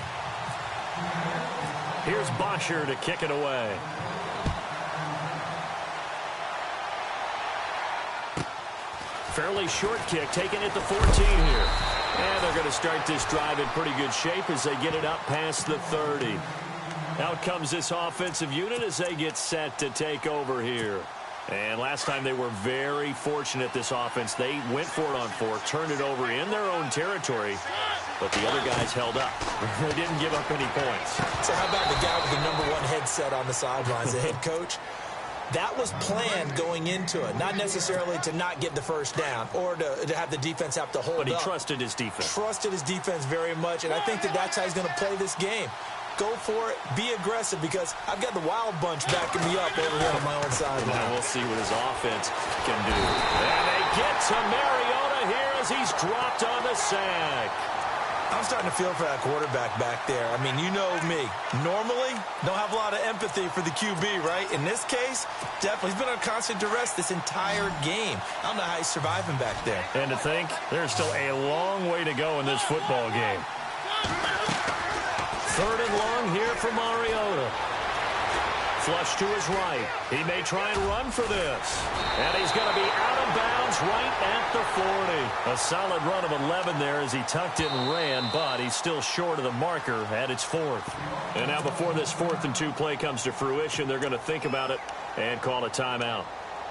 Here's Bosher to kick it away. Fairly short kick, taken at the 14 here. And they're going to start this drive in pretty good shape as they get it up past the 30. Out comes this offensive unit as they get set to take over here. And last time they were very fortunate, this offense. They went for it on 4, turned it over in their own territory, but the other guys held up. They didn't give up any points.
So how about the guy with the #1 headset on the sidelines, the head coach? That was planned going into it, not necessarily to not get the first down or to have the defense have to hold up.
But he trusted his defense.
Trusted his defense very much, and I think that's how he's going to play this game. Go for it, be aggressive, because I've got the wild bunch backing me up over here on my own side.
Now we'll see what his offense can do. And they get to Mariota here as he's dropped on the sack.
I'm starting to feel for that quarterback back there. I mean, you know me. Normally, don't have a lot of empathy for the QB, right? In this case, definitely. He's been under constant duress this entire game. I don't know how he's surviving back there.
And to think, there's still a long way to go in this football game. 3rd and long here for Mariota. Flush to his right. He may try and run for this. And he's going to be out of bounds right at the 40. A solid run of 11 there as he tucked it and ran, but he's still short of the marker at its 4th. And now before this 4th and 2 play comes to fruition, they're going to think about it and call a timeout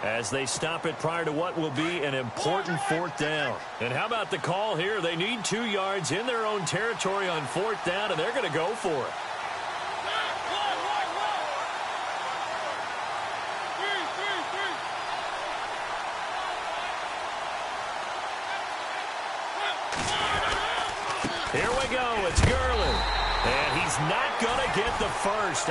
as they stop it prior to what will be an important 4th down. And how about the call here? They need 2 yards in their own territory on 4th down, and they're going to go for it. He's not going to get the first.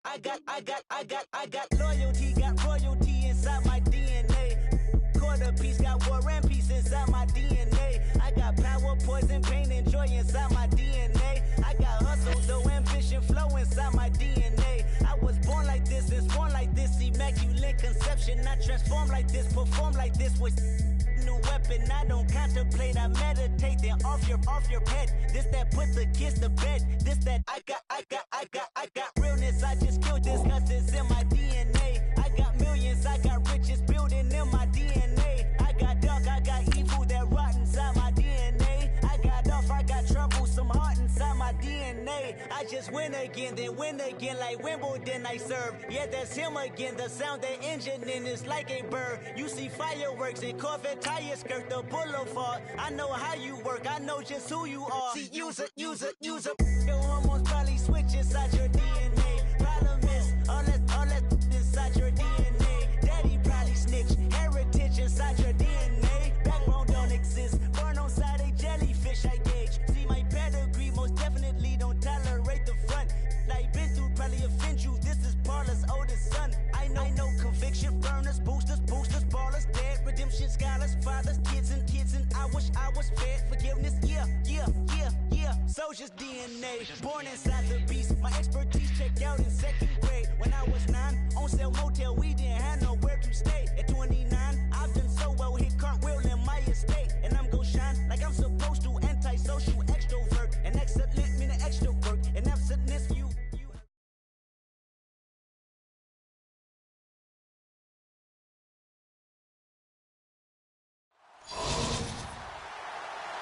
I got loyalty, got royalty inside my DNA. Quarter piece, got war and peace inside my DNA. I got power, poison, pain, and joy inside my DNA. I got hustle, though, ambition, flow inside my DNA. I was born like this and sworn like this, immaculate conception. I transform like this, perform like this with new weapon. I don't contemplate, I meditate, then off your head. This that put the kids to bed. This that I got realness. I just killed this cause it's in my DNA. I got millions, I got riches building in my DNA. I got dark, I got evil that rot inside my DNA. I got off, I got trouble, some heart inside my DNA. I just win again, then win again like Wimbledon I serve. Yeah, that's him again, the sound that engine in is like a bird. You see fireworks and Corvette tires skirt the boulevard. I know how you work, I know just who you are. See, use it. Your hormones probably switch inside your DNA. Problem is, all that inside your DNA. Daddy probably snitch, heritage inside your DNA. Backbone don't exist, born on side a jellyfish I gauge. See my pedigree, most definitely don't tolerate the front. Like been through, probably offend you, this is Paula's oldest son. I know conviction, burners, boosters, ballers, dead, redemption, scholars, fathers, kids and I wish I was fed forgiveness, yeah. Soldier's DNA, born inside the beast. My expertise checked out in second grade. When I was 9, on sale motel, we didn't have nowhere to stay. At 29, I've done so well, hit cartwheel in my estate. And I'm gon' shine like I'm supposed to, antisocial extrovert. And excellent meaning extra work, and absentness you.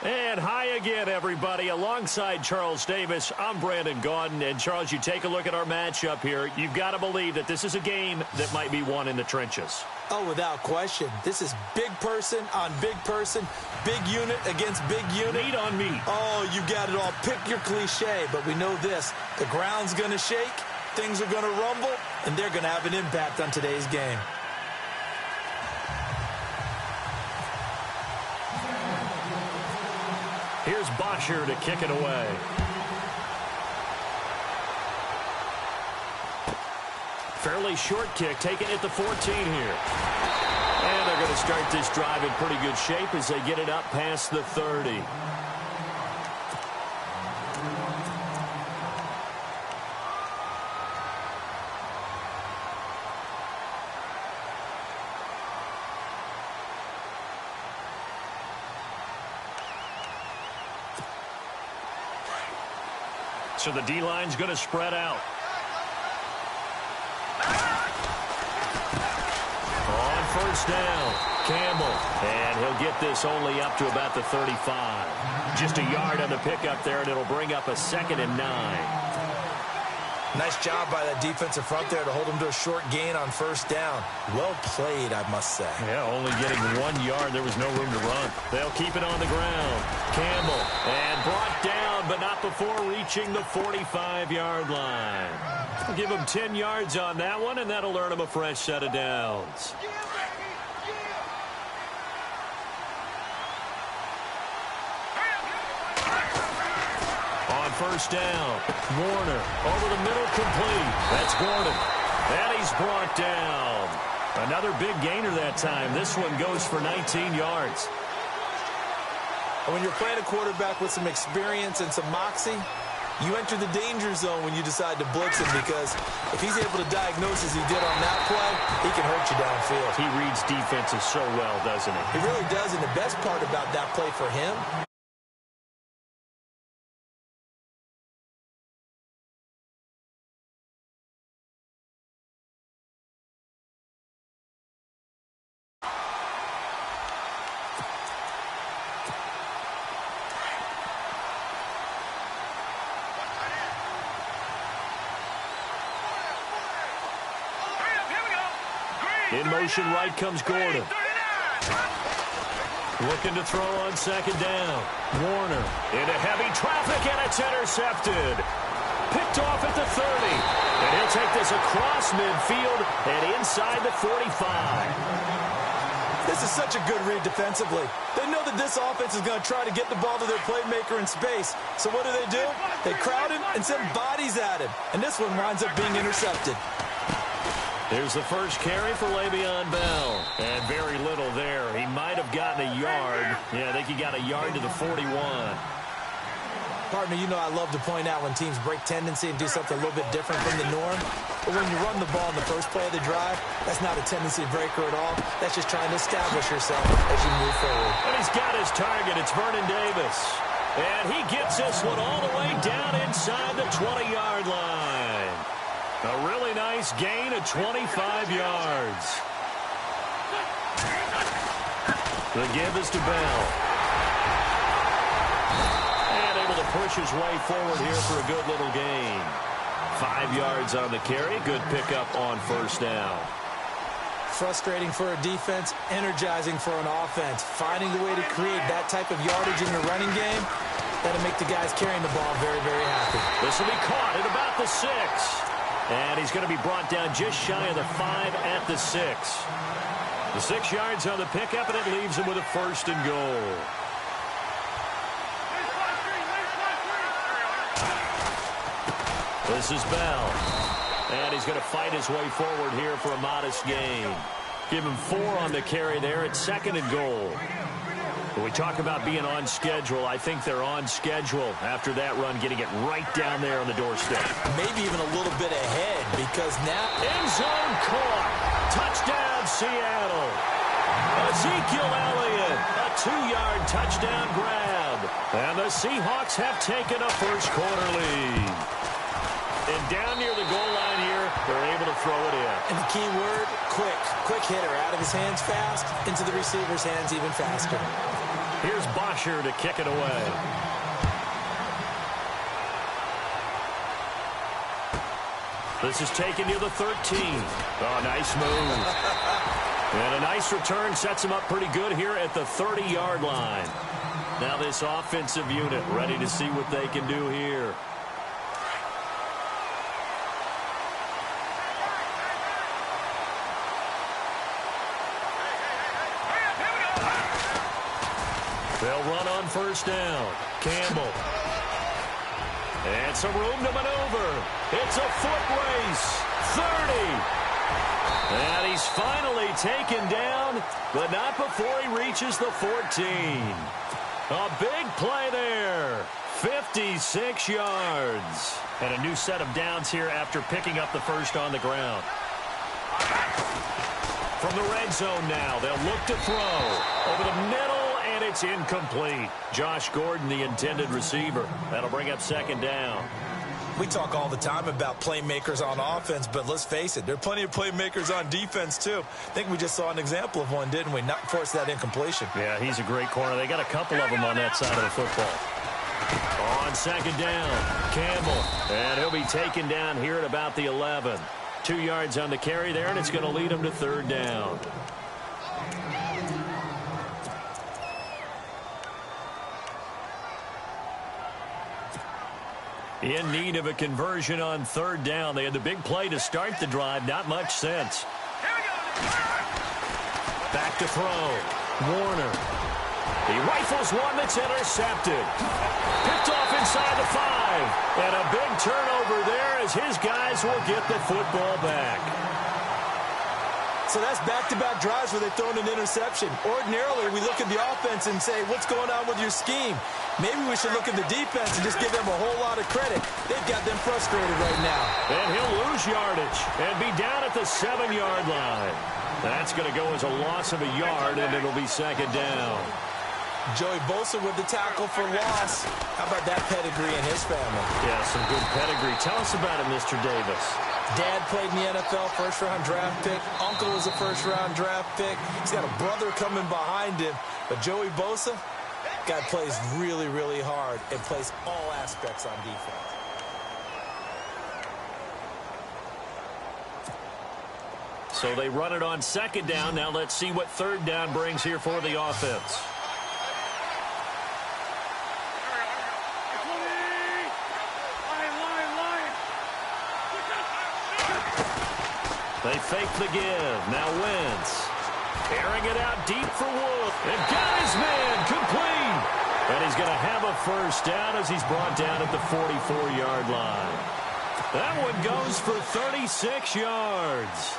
And hi again, everybody. Alongside Charles Davis, I'm Brandon Gaudin. And, Charles, you take a look at our matchup here. You've got to believe that this is a game that might be won in the trenches.
Oh, without question. This is big person on big person, big unit against big unit.
Meat on meat.
Oh, you got it all. Pick your cliche, but we know this. The ground's going to shake, things are going to rumble, and they're going to have an impact on today's game.
Here's Bosher to kick it away. Fairly short kick, taken at the 14 here. And they're going to start this drive in pretty good shape as they get it up past the 30. So the D-line's going to spread out. On first down, Campbell. And he'll get this only up to about the 35. Just a yard on the pickup there, and it'll bring up a 2nd and 9.
Nice job by that defensive front there to hold him to a short gain on first down. Well played, I must say.
Yeah, only getting 1 yard. There was no room to run. They'll keep it on the ground. Campbell, and brought down, but not before reaching the 45-yard line. We'll give him 10 yards on that one, and that'll earn him a fresh set of downs. First down, Warner over the middle, complete. That's Gordon, and he's brought down. Another big gainer that time. This one goes for 19 yards.
When you're playing a quarterback with some experience and some moxie, you enter the danger zone when you decide to blitz him, because if he's able to diagnose as he did on that play, he can hurt you downfield.
He reads defenses so well, doesn't he?
He really does, and the best part about that play for him,
in motion right comes Gordon. Looking to throw on second down. Warner into heavy traffic, and it's intercepted. picked off at the 30. And he'll take this across midfield and inside the 45.
This is such a good read defensively. They know that this offense is going to try to get the ball to their playmaker in space. So what do? They crowd him and send bodies at him. And this one winds up being intercepted.
Here's the first carry for Le'Veon Bell. And very little there. He might have gotten a yard. Yeah, I think he got a yard to the 41.
Partner, you know I love to point out when teams break tendency and do something a little bit different from the norm. But when you run the ball in the first play of the drive, that's not a tendency breaker at all. That's just trying to establish yourself as you move forward.
And he's got his target. It's Vernon Davis. And he gets this one all the way down inside the 20-yard line. A really nice gain of 25 yards. The give is to Bell. And able to push his way forward here for a good little gain. 5 yards on the carry. Good pickup on first down.
Frustrating for a defense, energizing for an offense. Finding a way to create that type of yardage in the running game, that'll make the guys carrying the ball very, very happy.
This will be caught at about the 6. And he's going to be brought down just shy of the 5 at the 6. The 6 yards on the pickup, and it leaves him with a first and goal. This is Bell. And he's going to fight his way forward here for a modest gain. Give him 4 on the carry there. It's second and goal. When we talk about being on schedule, I think they're on schedule after that run, getting it right down there on the doorstep.
Maybe even a little bit ahead, because now...
End zone caught. Touchdown, Seattle. Ezekiel Elliott, a 2-yard touchdown grab. And the Seahawks have taken a first-quarter lead. And down near the goal line here, they're able to throw it in.
And the key word, quick. Quick hitter, out of his hands fast, into the receiver's hands even faster.
Here's Bosher to kick it away. This is taken near the 13. Oh, nice move. And a nice return sets him up pretty good here at the 30-yard line. Now this offensive unit ready to see what they can do here. They'll run on first down. Campbell. And some room to maneuver. It's a foot race. 30. And he's finally taken down, but not before he reaches the 14. A big play there. 56 yards. And a new set of downs here after picking up the first on the ground. From the red zone now, they'll look to throw. Over the middle. And it's incomplete. Josh Gordon, the intended receiver. That'll bring up second down.
We talk all the time about playmakers on offense, but let's face it, there are plenty of playmakers on defense, too. I think we just saw an example of one, didn't we? Not force that incompletion.
Yeah, he's a great corner. They got a couple of them on that side of the football. On second down, Campbell. And he'll be taken down here at about the 11. 2 yards on the carry there, and it's going to lead him to third down. In need of a conversion on third down. They had the big play to start the drive. Not much sense. Back to throw. Warner. He rifles one that's intercepted. Picked off inside the 5. And a big turnover there as his guys will get the football back.
So that's back-to-back drives where they've thrown an interception. Ordinarily, we look at the offense and say, what's going on with your scheme? Maybe we should look at the defense and just give them a whole lot of credit. They've got them frustrated right now.
And he'll lose yardage and be down at the 7-yard line. That's going to go as a loss of a yard, and it'll be second down.
Joey Bosa with the tackle for loss. How about that pedigree in his family?
Yeah, some good pedigree. Tell us about it, Mr. Davis.
Dad played in the NFL, first-round draft pick. Uncle was a first-round draft pick. He's got a brother coming behind him. But Joey Bosa, guy plays really, really hard and plays all aspects on defense.
So they run it on second down. Now let's see what third down brings here for the offense. They fake the give. Now Wentz. Carrying it out deep for Wolf. And got his man complete. And he's going to have a first down as he's brought down at the 44-yard line. That one goes for 36 yards.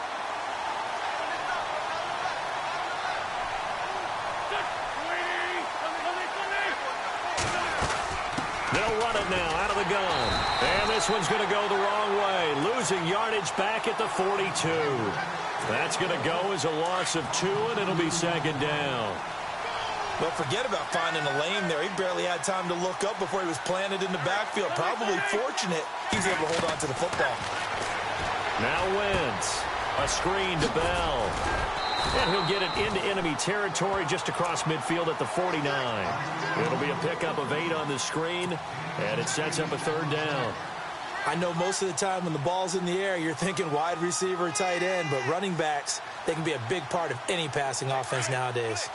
They'll run it now out of the gun. And this one's going to go the wrong way. Losing yardage back at the 42. That's going to go as a loss of 2, and it'll be second down.
Well, forget about finding a lane there. He barely had time to look up before he was planted in the backfield. Probably fortunate he was able to hold on to the football.
Now Wentz. A screen to Bell. And he'll get it into enemy territory just across midfield at the 49. It'll be a pickup of 8 on the screen, and it sets up a third down.
I know most of the time when the ball's in the air, you're thinking wide receiver, tight end, but running backs, they can be a big part of any passing offense nowadays.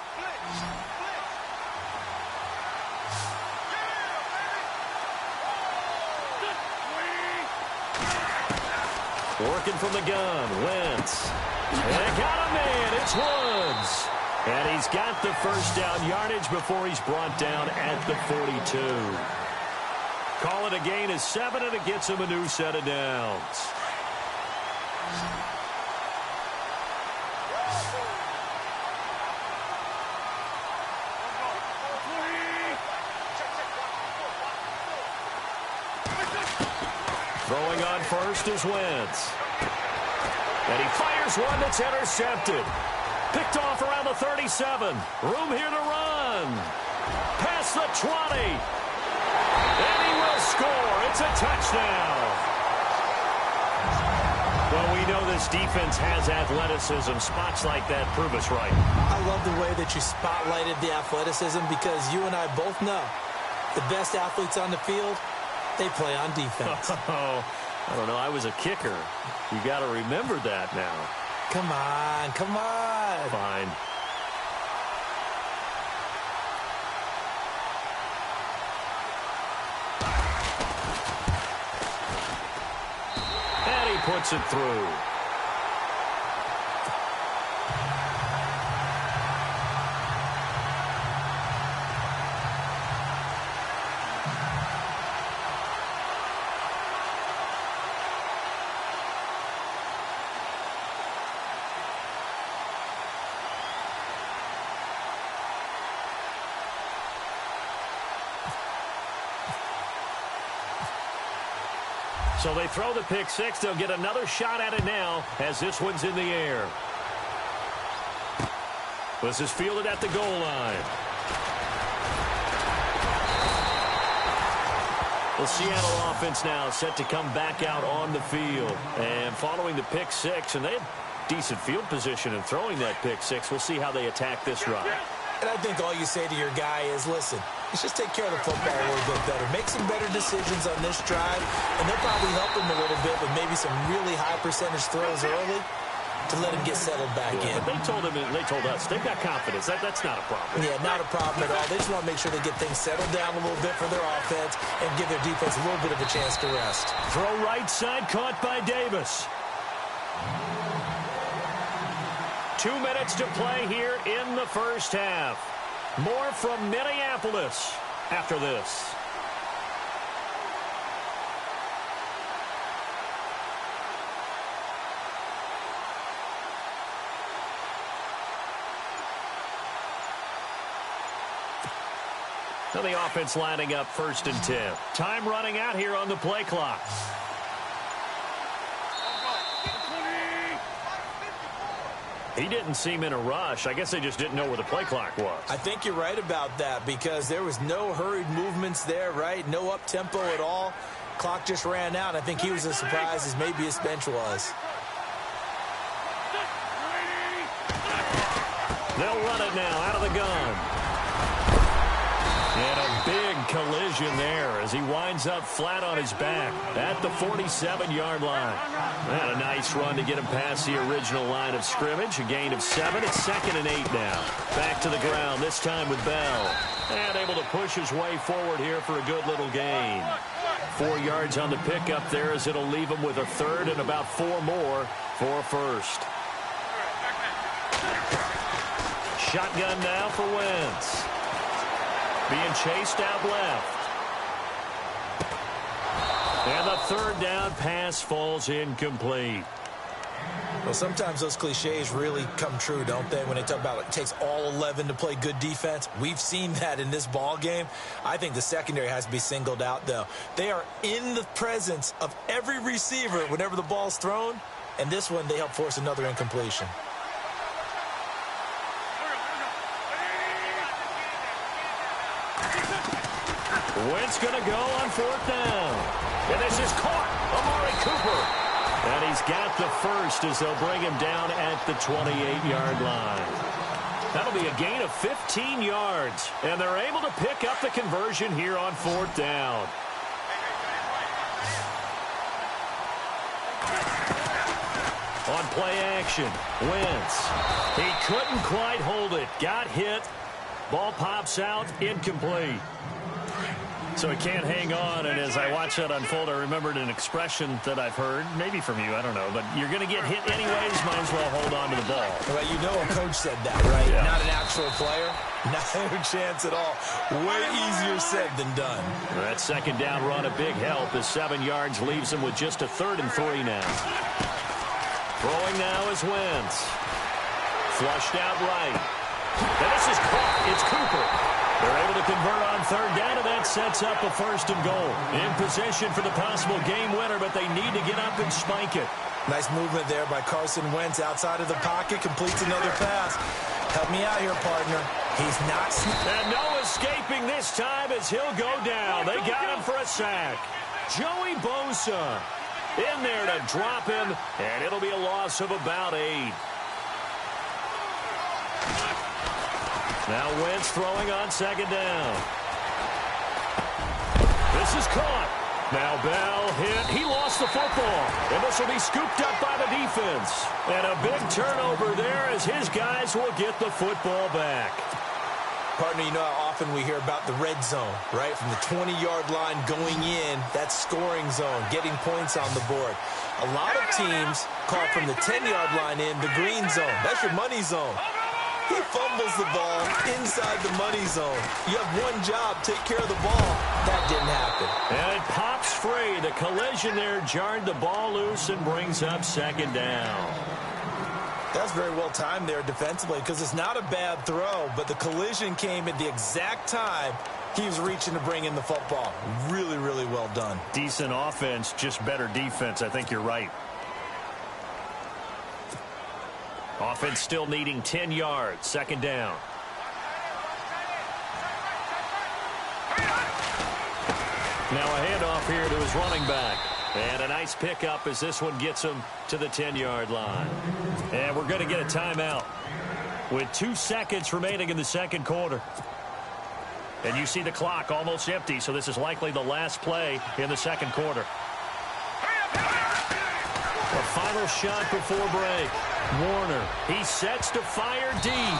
Working from the gun, Wentz. And got a man, it's Woods. And he's got the first down yardage before he's brought down at the 42. Call it a gain of 7, and it gets him a new set of downs. Throwing on first is Wentz. And he fires one that's intercepted. Picked off around the 37. Room here to run. Past the 20. And he will score. It's a touchdown. Well, we know this defense has athleticism. Spots like that prove us right.
I love the way that you spotlighted the athleticism because you and I both know the best athletes on the field, they play on defense.
Oh, I don't know. I was a kicker. You got to remember that now.
Come on, come on.
Fine. And he puts it through. So they throw the pick six. They'll get another shot at it now as this one's in the air. This is fielded at the goal line. The Seattle offense now set to come back out on the field. And following the pick six, and they had decent field position in throwing that pick six. We'll see how they attack this drive.
And I think all you say to your guy is, listen, let's just take care of the football a little bit better. Make some better decisions on this drive, and they'll probably help him a little bit with maybe some really high percentage throws early to let him get settled back in.
But they told him, and they told us, they've got confidence. That's not a problem.
Yeah, not a problem at all. They just want to make sure they get things settled down a little bit for their offense and give their defense a little bit of a chance to rest.
Throw right side, caught by Davis. 2 minutes to play here in the first half. More from Minneapolis after this. Now the offense lining up 1st and 10. Time running out here on the play clock. He didn't seem in a rush. I guess they just didn't know where the play clock was.
I think you're right about that because there was no hurried movements there, right? No up-tempo at all. Clock just ran out. I think he was as surprised as maybe his bench was.
They'll run it now out of the gun. And a big collision there as he winds up flat on his back at the 47-yard line. And a nice run to get him past the original line of scrimmage. A gain of 7. It's 2nd and 8 now. Back to the ground, this time with Bell. And able to push his way forward here for a good little gain. 4 yards on the pickup there, as it'll leave them with a third and about 4 more for a first. Shotgun now for Wentz. Being chased out left. And the third down pass falls incomplete.
Well, sometimes those cliches really come true, don't they? When they talk about it takes all 11 to play good defense. We've seen that in this ball game. I think the secondary has to be singled out, though. They are in the presence of every receiver whenever the ball's thrown. And this one, they help force another incompletion.
Wentz going to go on 4th down. And this is caught. Amari Cooper. And he's got the first as they'll bring him down at the 28-yard line. That'll be a gain of 15 yards. And they're able to pick up the conversion here on 4th down. On play action, Wentz. He couldn't quite hold it. Got hit. Ball pops out, incomplete. So he can't hang on, and as I watch that unfold, I remembered an expression that I've heard, maybe from you, I don't know, but you're going to get hit anyways, might as well hold on to the ball.
Well, you know a coach said that, right?
Yeah.
Not an actual player. Not a chance at all. Way easier said than done.
That second down run, a big help, as 7 yards leaves him with just a 3rd and 3 now. Throwing now is Wentz. Flushed out right. And this is caught. It's Cooper. They're able to convert on 3rd down, and that sets up a 1st and goal. In position for the possible game winner, but they need to get up and spike it.
Nice movement there by Carson Wentz outside of the pocket. Completes another pass. Help me out here, partner. He's not...
And no escaping this time as he'll go down. They got him for a sack. Joey Bosa in there to drop him, and it'll be a loss of about 8. Now Wentz throwing on 2nd down. This is caught. Now Bell hit. He lost the football. And this will be scooped up by the defense. And a big turnover there as his guys will get the football back.
Partner, you know how often we hear about the red zone, right? From the 20-yard line going in, that scoring zone, getting points on the board. A lot of teams call from the 10-yard line in the green zone. That's your money zone. He fumbles the ball inside the money zone. You have one job, take care of the ball. That didn't happen.
And it pops free. The collision there jarred the ball loose and brings up 2nd down.
That's very well timed there defensively because it's not a bad throw, but the collision came at the exact time he was reaching to bring in the football. Really, really well done.
Decent offense, just better defense. I think you're right. Offense still needing 10 yards. 2nd down. Now a handoff here to his running back. And a nice pickup as this one gets him to the 10-yard line. And we're going to get a timeout with 2 seconds remaining in the 2nd quarter. And you see the clock almost empty, so this is likely the last play in the 2nd quarter. A final shot before break. Warner, he sets to fire deep.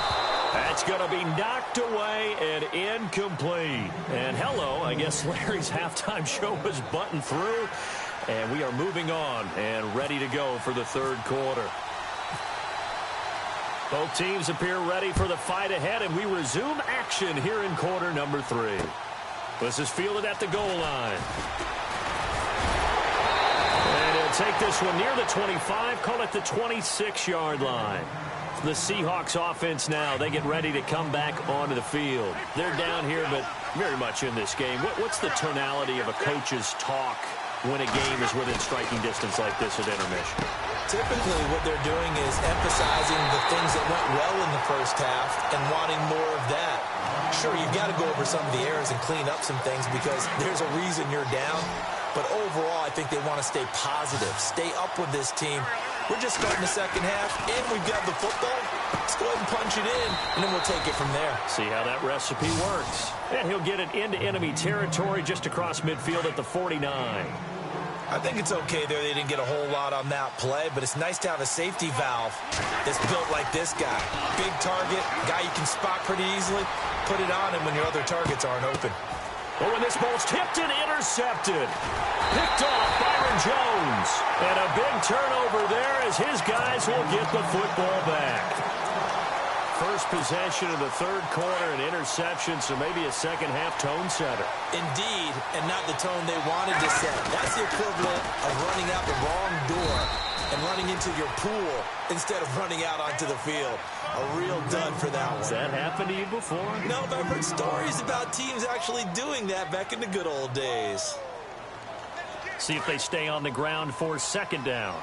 That's going to be knocked away and incomplete. And hello, I guess Larry's halftime show was buttoned through. And we are moving on and ready to go for the 3rd quarter. Both teams appear ready for the fight ahead, and we resume action here in quarter number 3. This is fielded at the goal line. And he'll take this one near the 25, call it the 26-yard line. The Seahawks offense now, they get ready to come back onto the field. They're down here, but very much in this game. What's the tonality of a coach's talk when a game is within striking distance like this at intermission?
Typically, what they're doing is emphasizing the things that went well in the first half and wanting more of that. Sure, you've got to go over some of the errors and clean up some things because there's a reason you're down. But overall, I think they want to stay positive, stay up with this team. We're just starting the second half, and we've got the football. Let's go ahead and punch it in, and then we'll take it from there.
See how that recipe works. And he'll get it into enemy territory just across midfield at the 49.
I think it's okay there. They didn't get a whole lot on that play, but it's nice to have a safety valve that's built like this guy. Big target, guy you can spot pretty easily. Put it on him when your other targets aren't open.
Oh, and this ball's tipped and intercepted. Picked off Byron Jones. And a big turnover there as his guys will get the football back. First possession of the third quarter, an interception, so maybe a second-half tone setter.
Indeed, and not the tone they wanted to set. That's the equivalent of running out the wrong door and running into your pool instead of running out onto the field. A real dud for that one.
Has that happened to you before?
No, but I've heard stories about teams actually doing that back in the good old days.
See if they stay on the ground for second down.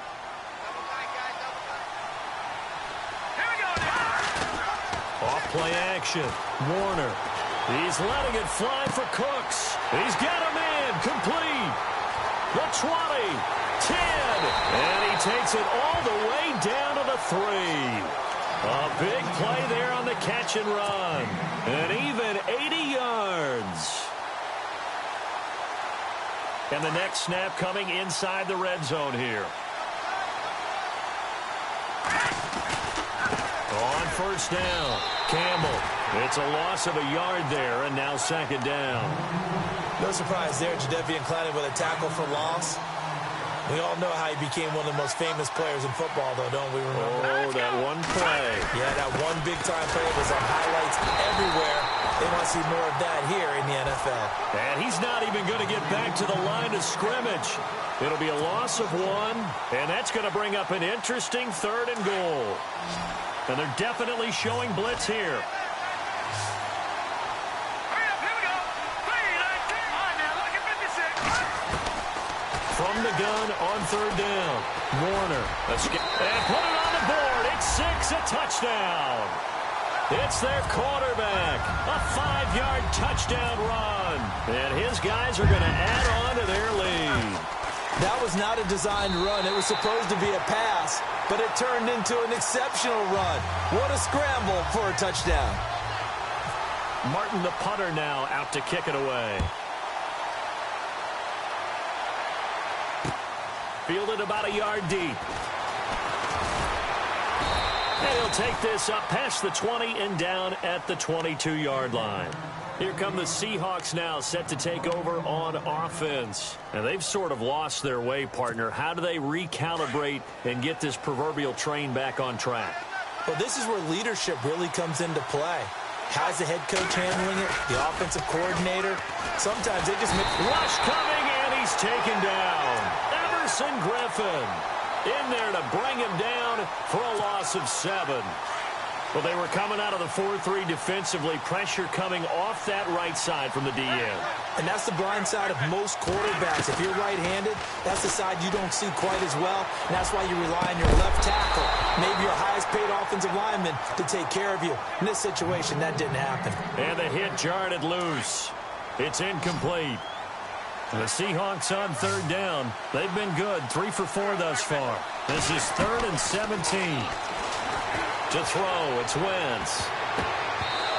Off play action. Warner. He's letting it fly for Cooks. He's got a man complete. The 20, 10, and he takes it all the way down to the 3. A big play there on the catch and run. And even 80 yards. And the next snap coming inside the red zone here. On first down, Campbell. It's a loss of a yard there, and now second down.
No surprise there, Jadeveon Clowney with a tackle for loss. We all know how he became one of the most famous players in football, though, don't we remember?
Oh, that one play.
Yeah, that one big-time play was on highlights everywhere. They want to see more of that here in the NFL.
And he's not even going to get back to the line of scrimmage. It'll be a loss of 1, and that's going to bring up an interesting 3rd and goal. And they're definitely showing blitz here. From the gun on third down. Warner. And put it on the board. It's 6, a touchdown. It's their quarterback. A 5-yard touchdown run. And his guys are going to add on to their lead.
That was not a designed run. It was supposed to be a pass, but it turned into an exceptional run. What a scramble for a touchdown.
Martin, the punter, now out to kick it away. Fielded about a yard deep. And he'll take this up past the 20 and down at the 22-yard line. Here come the Seahawks now, set to take over on offense. And they've sort of lost their way, partner. How do they recalibrate and get this proverbial train back on track?
Well, this is where leadership really comes into play. How's the head coach handling it? The offensive coordinator? Sometimes they just make...
Rush coming, and he's taken down. Everson Griffin in there to bring him down for a loss of 7. Well, they were coming out of the 4-3 defensively. Pressure coming off that right side from the DN.
And that's the blind side of most quarterbacks. If you're right-handed, that's the side you don't see quite as well. And that's why you rely on your left tackle, maybe your highest-paid offensive lineman, to take care of you. In this situation, that didn't happen.
And the hit jarred it loose. It's incomplete. The Seahawks on third down. They've been good, 3 for 4 thus far. This is 3rd and 17. To throw, it's Wentz.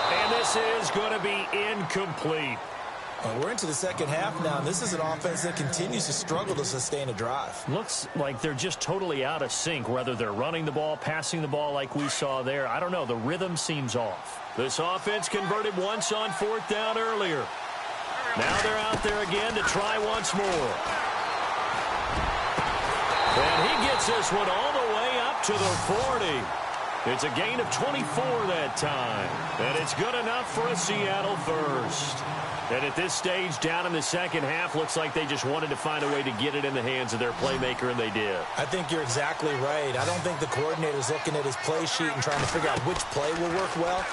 And this is going to be incomplete.
We're into the second half now. This is an offense that continues to struggle to sustain a drive.
Looks like they're just totally out of sync, whether they're running the ball, passing the ball like we saw there. I don't know. The rhythm seems off. This offense converted once on 4th down earlier. Now they're out there again to try once more. And he gets this one all the way up to the 40. It's a gain of 24 that time. And it's good enough for a Seattle first. And at this stage, down in the second half, looks like they just wanted to find a way to get it in the hands of their playmaker, and they did.
I think you're exactly right. I don't think the coordinator's looking at his play sheet and trying to figure out which play will work well.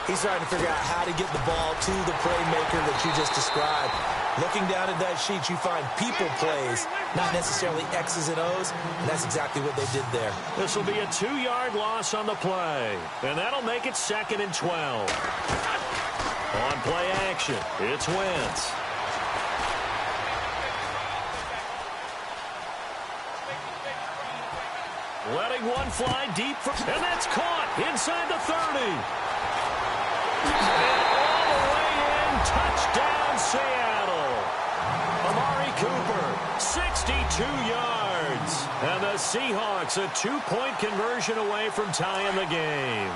He's trying to figure out how to get the ball to the playmaker that you just described. Looking down at that sheet, you find people plays, not necessarily X's and O's, and that's exactly what they did there.
This will be a 2-yard loss on the play, and that'll make it 2nd and 12. On play action, it's Wentz. Letting one fly deep, and that's caught inside the 30. And all the way in, touchdown Seattle. Amari Cooper, 62 yards. And the Seahawks a 2-point conversion away from tying the game.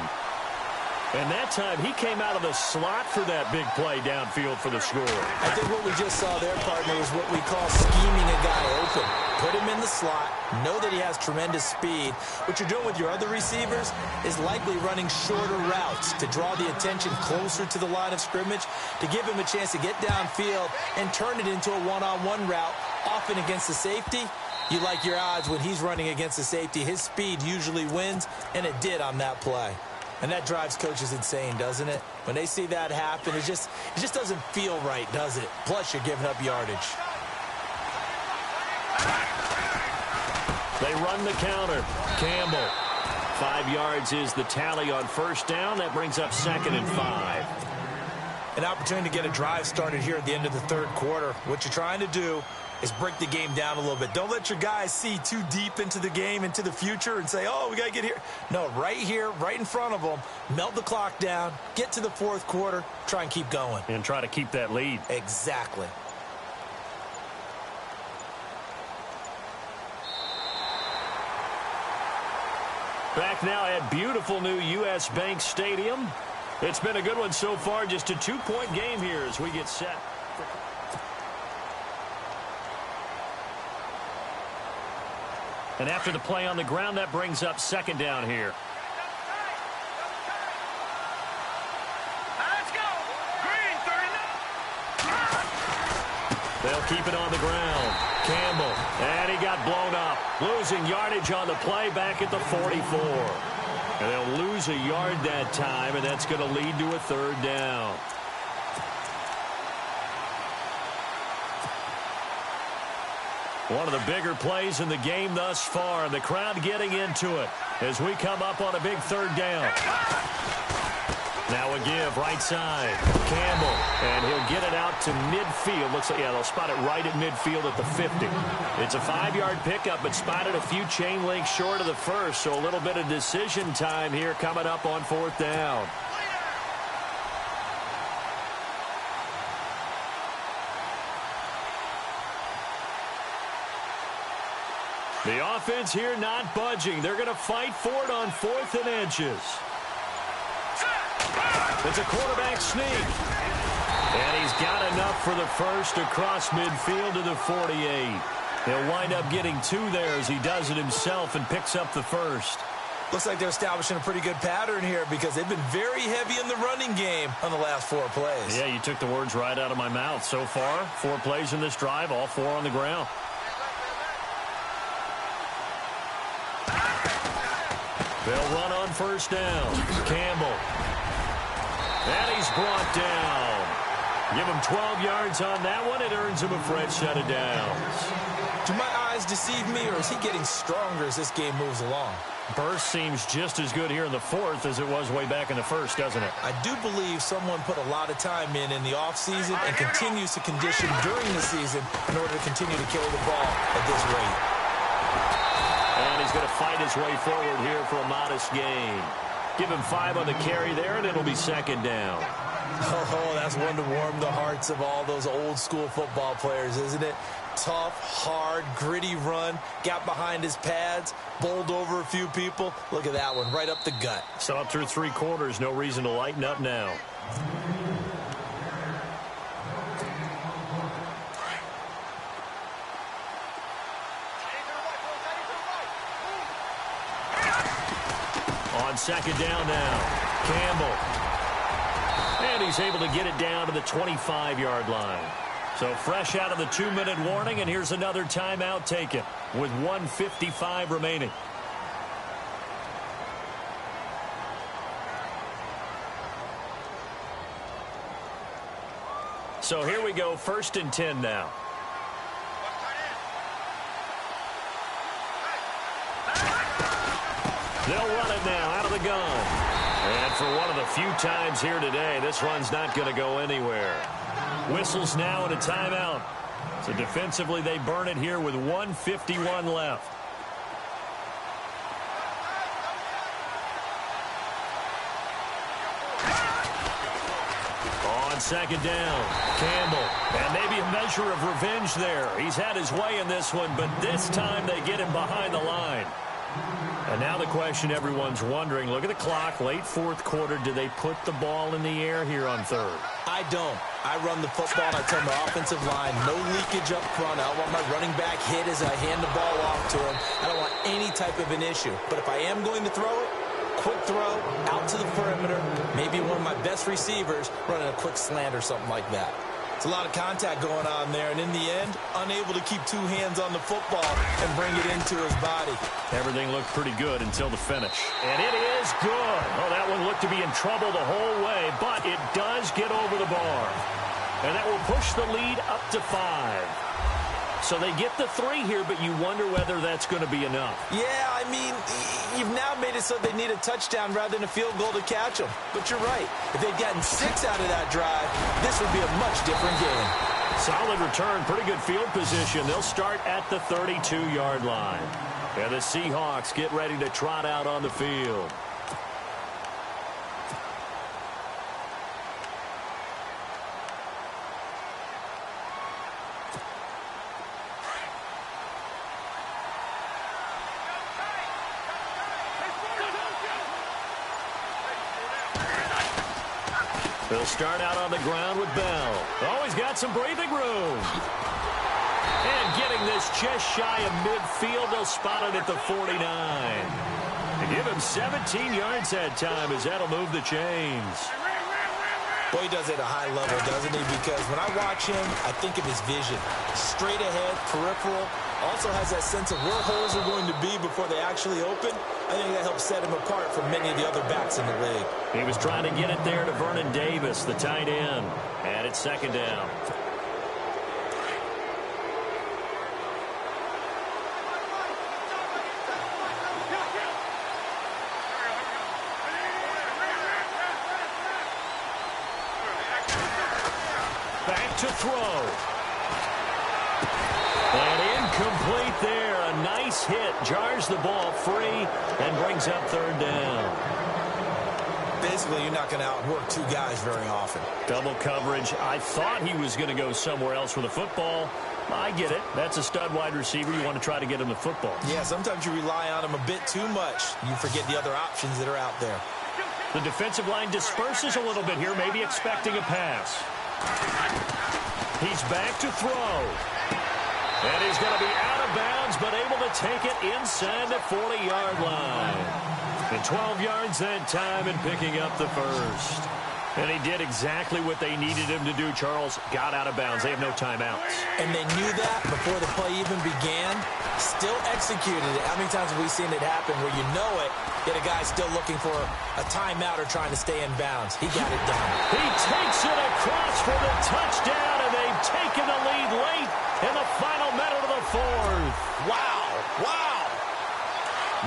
And that time, he came out of the slot for that big play downfield for the score.
I think what we just saw there, partner, is what we call scheming a guy open. Put him in the slot, know that he has tremendous speed. What you're doing with your other receivers is likely running shorter routes to draw the attention closer to the line of scrimmage, to give him a chance to get downfield and turn it into a one-on-one route, often against the safety. You like your odds when he's running against the safety. His speed usually wins, and it did on that play. And that drives coaches insane, doesn't it? When they see that happen, it just doesn't feel right, does it? Plus, you're giving up yardage.
They run the counter. Campbell. 5 yards is the tally on first down. That brings up 2nd and 5.
An opportunity to get a drive started here at the end of the third quarter. What you're trying to do is break the game down a little bit. Don't let your guys see too deep into the game, into the future, and say, oh, we got to get here. No, right here, right in front of them, melt the clock down, get to the fourth quarter, try and keep going.
And try to keep that lead.
Exactly.
Back now at beautiful new U.S. Bank Stadium. It's been a good one so far, just a 2-point game here as we get set. And after the play on the ground, that brings up 2nd down here.
Let's go. Green, 39.
They'll keep it on the ground. Campbell, and he got blown up. Losing yardage on the play back at the 44. And they'll lose a yard that time, and that's going to lead to a 3rd down. One of the bigger plays in the game thus far, and the crowd getting into it as we come up on a big 3rd down. Now a give, right side. Campbell, and he'll get it out to midfield. Looks like, yeah, they'll spot it right at midfield at the 50. It's a 5-yard pickup, but spotted a few chain links short of the first, so a little bit of decision time here coming up on 4th down. The offense here not budging. They're going to fight for it on 4th and inches. It's a quarterback sneak. And he's got enough for the first across midfield to the 48. He'll wind up getting 2 there as he does it himself and picks up the first.
Looks like they're establishing a pretty good pattern here because they've been very heavy in the running game on the last 4 plays.
Yeah, you took the words right out of my mouth. So far, 4 plays in this drive, all 4 on the ground. They'll run on first down. Campbell. And he's brought down. Give him 12 yards on that one. It earns him a fresh set of downs.
Do my eyes deceive me, or is he getting stronger as this game moves along?
Burst seems just as good here in the 4th as it was way back in the 1st, doesn't it?
I do believe someone put a lot of time in the offseason and continues to condition during the season in order to continue to carry the ball at this rate.
And he's going to fight his way forward here for a modest gain. Give him 5 on the carry there, and it'll be 2nd down.
Oh, that's one to warm the hearts of all those old-school football players, isn't it? Tough, hard, gritty run, got behind his pads, bowled over a few people. Look at that one, right up the gut.
So up through 3 quarters, no reason to lighten up now. On 2nd down now, Campbell. And he's able to get it down to the 25-yard line. So fresh out of the 2-minute warning, and here's another timeout taken with 1:55 remaining. So here we go, 1st and 10 now. They'll run it now out of the gun. And for one of the few times here today, this run's not going to go anywhere. Whistles now and a timeout. So defensively, they burn it here with 1:51 left. On 2nd down, Campbell. And maybe a measure of revenge there. He's had his way in this one, but this time they get him behind the line. And now the question everyone's wondering, look at the clock, late fourth quarter, do they put the ball in the air here on third?
I don't. I run the football, and I tell my offensive line, no leakage up front. I don't want my running back hit as I hand the ball off to him. I don't want any type of an issue. But if I am going to throw it, quick throw, out to the perimeter, maybe one of my best receivers running a quick slant or something like that. It's a lot of contact going on there, and in the end, unable to keep two hands on the football and bring it into his body.
Everything looked pretty good until the finish. And it is good. Oh, that one looked to be in trouble the whole way, but it does get over the bar. And that will push the lead up to 5. So they get the 3 here, but you wonder whether that's going to be enough.
Yeah, I mean, you've now made it so they need a touchdown rather than a field goal to catch them. But you're right. If they'd gotten 6 out of that drive, this would be a much different game.
Solid return, pretty good field position. They'll start at the 32-yard line. And the Seahawks get ready to trot out on the field. They'll start out on the ground with Bell. Oh, he's got some breathing room. And getting this just shy of midfield, they'll spot it at the 49. They give him 17 yards that time as that'll move the chains.
Boy, he does it at a high level, doesn't he? Because when I watch him, I think of his vision. Straight ahead, peripheral. Also has that sense of where holes are going to be before they actually open. I think that helps set him apart from many of the other backs in the league.
He was trying to get it there to Vernon Davis, the tight end. And it's second down. Back to throw. And incomplete there. A nice hit. Jars the ball free and brings up third down.
Basically, you're not going to outwork two guys very often.
Double coverage. I thought he was going to go somewhere else with the football. I get it. That's a stud wide receiver. You want to try to get him the football.
Yeah, sometimes you rely on him a bit too much. You forget the other options that are out there.
The defensive line disperses a little bit here, maybe expecting a pass. He's back to throw. And he's going to be out of bounds, but able to take it inside the 40-yard line. And 12 yards that time and picking up the first. And he did exactly what they needed him to do, Charles. Got out of bounds. They have no timeouts.
And they knew that before the play even began. Still executed it. How many times have we seen it happen where you know it, yet a guy's still looking for a timeout or trying to stay in bounds? He got it done.
He takes it across for the touchdown, and they've taken the lead late in the final minute of the fourth.
Wow. Wow.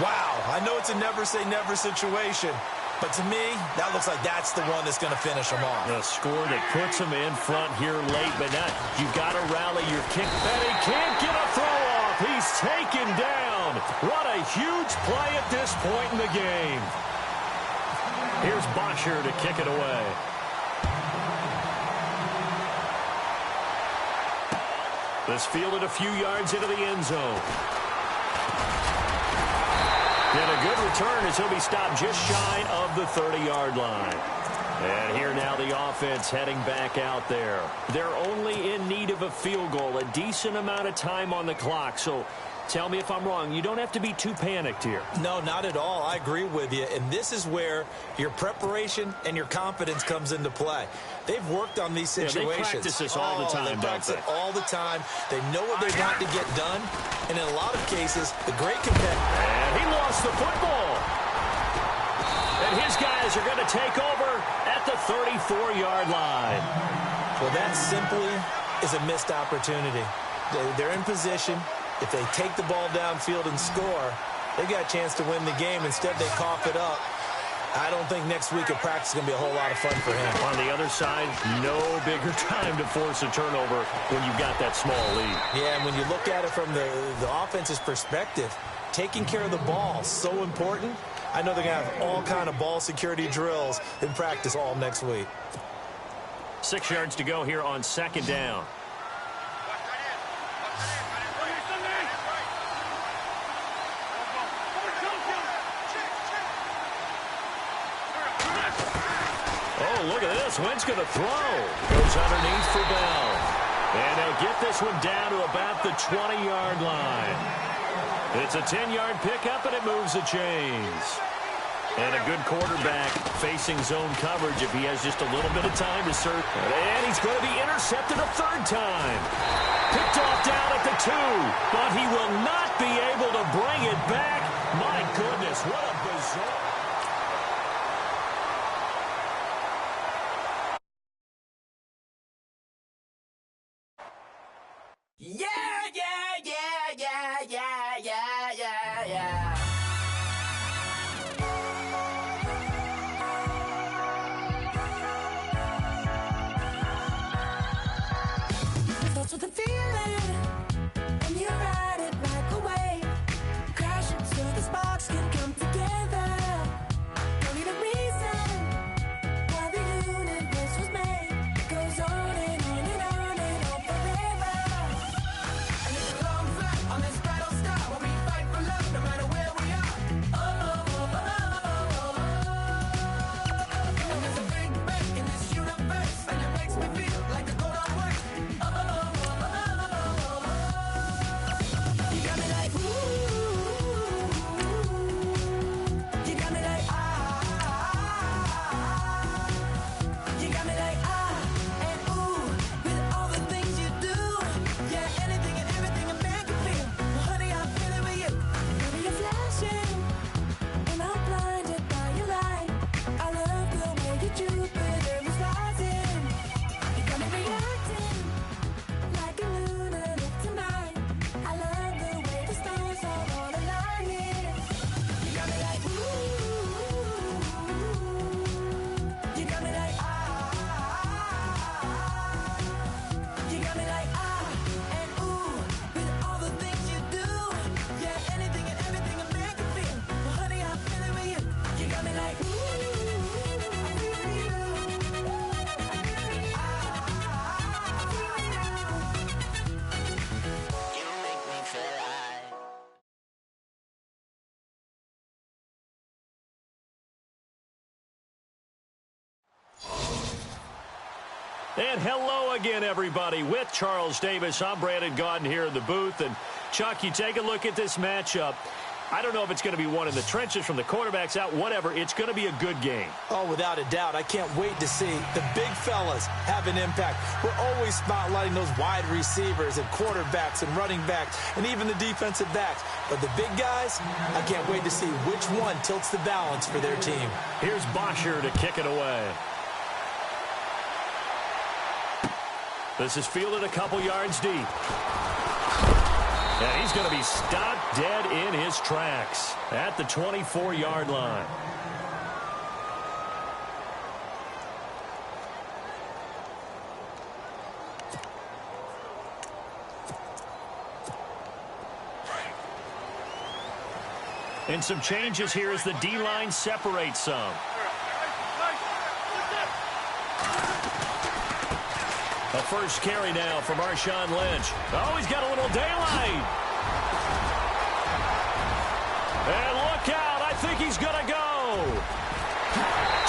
Wow. I know it's a never-say-never situation. But to me, that looks like that's the one that's going to finish them off.
A score that puts them in front here late, but now you've got to rally your kick. And he can't get a throw off. He's taken down. What a huge play at this point in the game. Here's Bosher to kick it away. This fielded a few yards into the end zone. And a good return as he'll be stopped just shy of the 30-yard line. And here now the offense heading back out there. They're only in need of a field goal, a decent amount of time on the clock. So tell me if I'm wrong. You don't have to be too panicked here.
No, not at all. I agree with you. And this is where your preparation and your confidence comes into play. They've worked on these situations.
Yeah, they practice this all the time,
they practice it all the time. They know what they want to get done. And in a lot of cases, the great competitor.
And he lost the football. And his guys are going to take over at the 34-yard line.
Well, that simply is a missed opportunity. They're in position. If they take the ball downfield and score, they got a chance to win the game. Instead, they cough it up. I don't think next week at practice is going to be a whole lot of fun for him.
On the other side, no bigger time to force a turnover when you've got that small lead.
Yeah, and when you look at it from the offense's perspective, taking care of the ball is so important. I know they're going to have all kind of ball security drills in practice all next week.
6 yards to go here on second down. Oh, look at this. Wentz going to throw. Goes underneath for Bell. And they'll get this one down to about the 20-yard line. It's a 10-yard pickup, and it moves the chains. And a good quarterback facing zone coverage if he has just a little bit of time to serve. And he's going to be intercepted a third time. Picked off down at the 2, but he will not be able to bring it back. My goodness, what a bizarre...
That's what the feeling, and you ride it like a wave, crashing so the sparks can come together. Don't need a reason why the universe was made. It goes on and on and on and on forever. And it's a long flight on this battle star where we fight for love no matter where we are. And there's a big bang in this universe, and it makes me feel like a gold on work.
And hello again, everybody. With Charles Davis, I'm Brandon Gaudin here in the booth. And, Chuck, you take a look at this matchup. I don't know if it's going to be one in the trenches from the quarterbacks out, whatever. It's going to be a good game.
Oh, without a doubt. I can't wait to see the big fellas have an impact. We're always spotlighting those wide receivers and quarterbacks and running backs and even the defensive backs. But the big guys, I can't wait to see which one tilts the balance for their team.
Here's Bosher to kick it away. This is fielded a couple yards deep. And he's going to be stopped dead in his tracks at the 24-yard line. And some changes here as the D-line separates some. A first carry now from Marshawn Lynch. Oh, he's got a little daylight. And look out. I think he's going to go.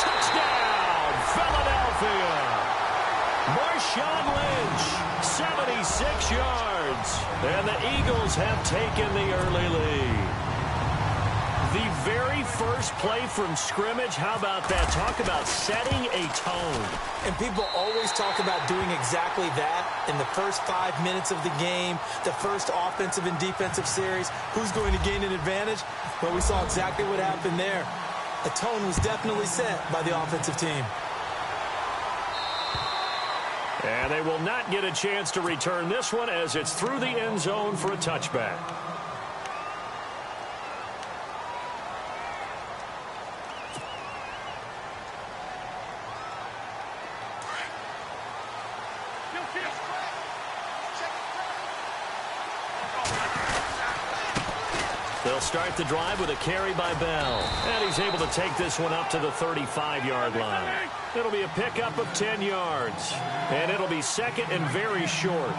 Touchdown, Philadelphia. Marshawn Lynch, 76 yards. And the Eagles have taken the early lead. The very first play from scrimmage, how about that? Talk about setting a tone.
And people always talk about doing exactly that in the first 5 minutes of the game, the first offensive and defensive series. Who's going to gain an advantage? Well, we saw exactly what happened there. A tone was definitely set by the offensive team.
And they will not get a chance to return this one as it's through the end zone for a touchback. They'll start the drive with a carry by Bell. And he's able to take this one up to the 35-yard line. It'll be a pickup of 10 yards. And it'll be second and very short.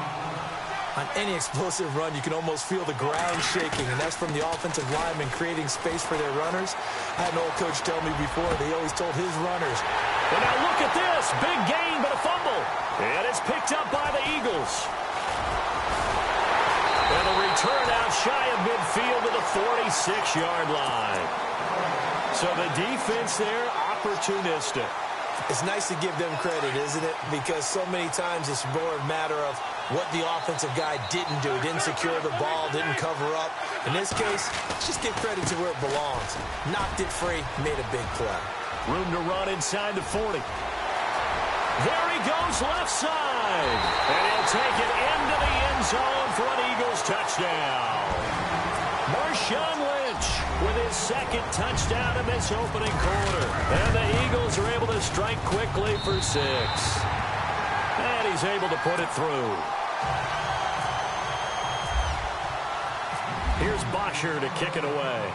On any explosive run, you can almost feel the ground shaking, and that's from the offensive linemen creating space for their runners. I had an old coach tell me before, they always told his runners.
And now look at this. Big gain, but a fumble. And it's picked up by the Eagles. And a return out shy of midfield to the 46-yard line. So the defense there, opportunistic.
It's nice to give them credit, isn't it? Because so many times it's more a matter of what the offensive guy didn't do. He didn't secure the ball, didn't cover up. In this case, let's just give credit to where it belongs. Knocked it free, made a big play.
Room to run inside the 40. There he goes left side. And he'll take it into the end zone for an Eagles touchdown. Marshawn Lynch with his second touchdown in this opening quarter. And the Eagles are able to strike quickly for 6. And he's able to put it through. Here's Bosher to kick it away.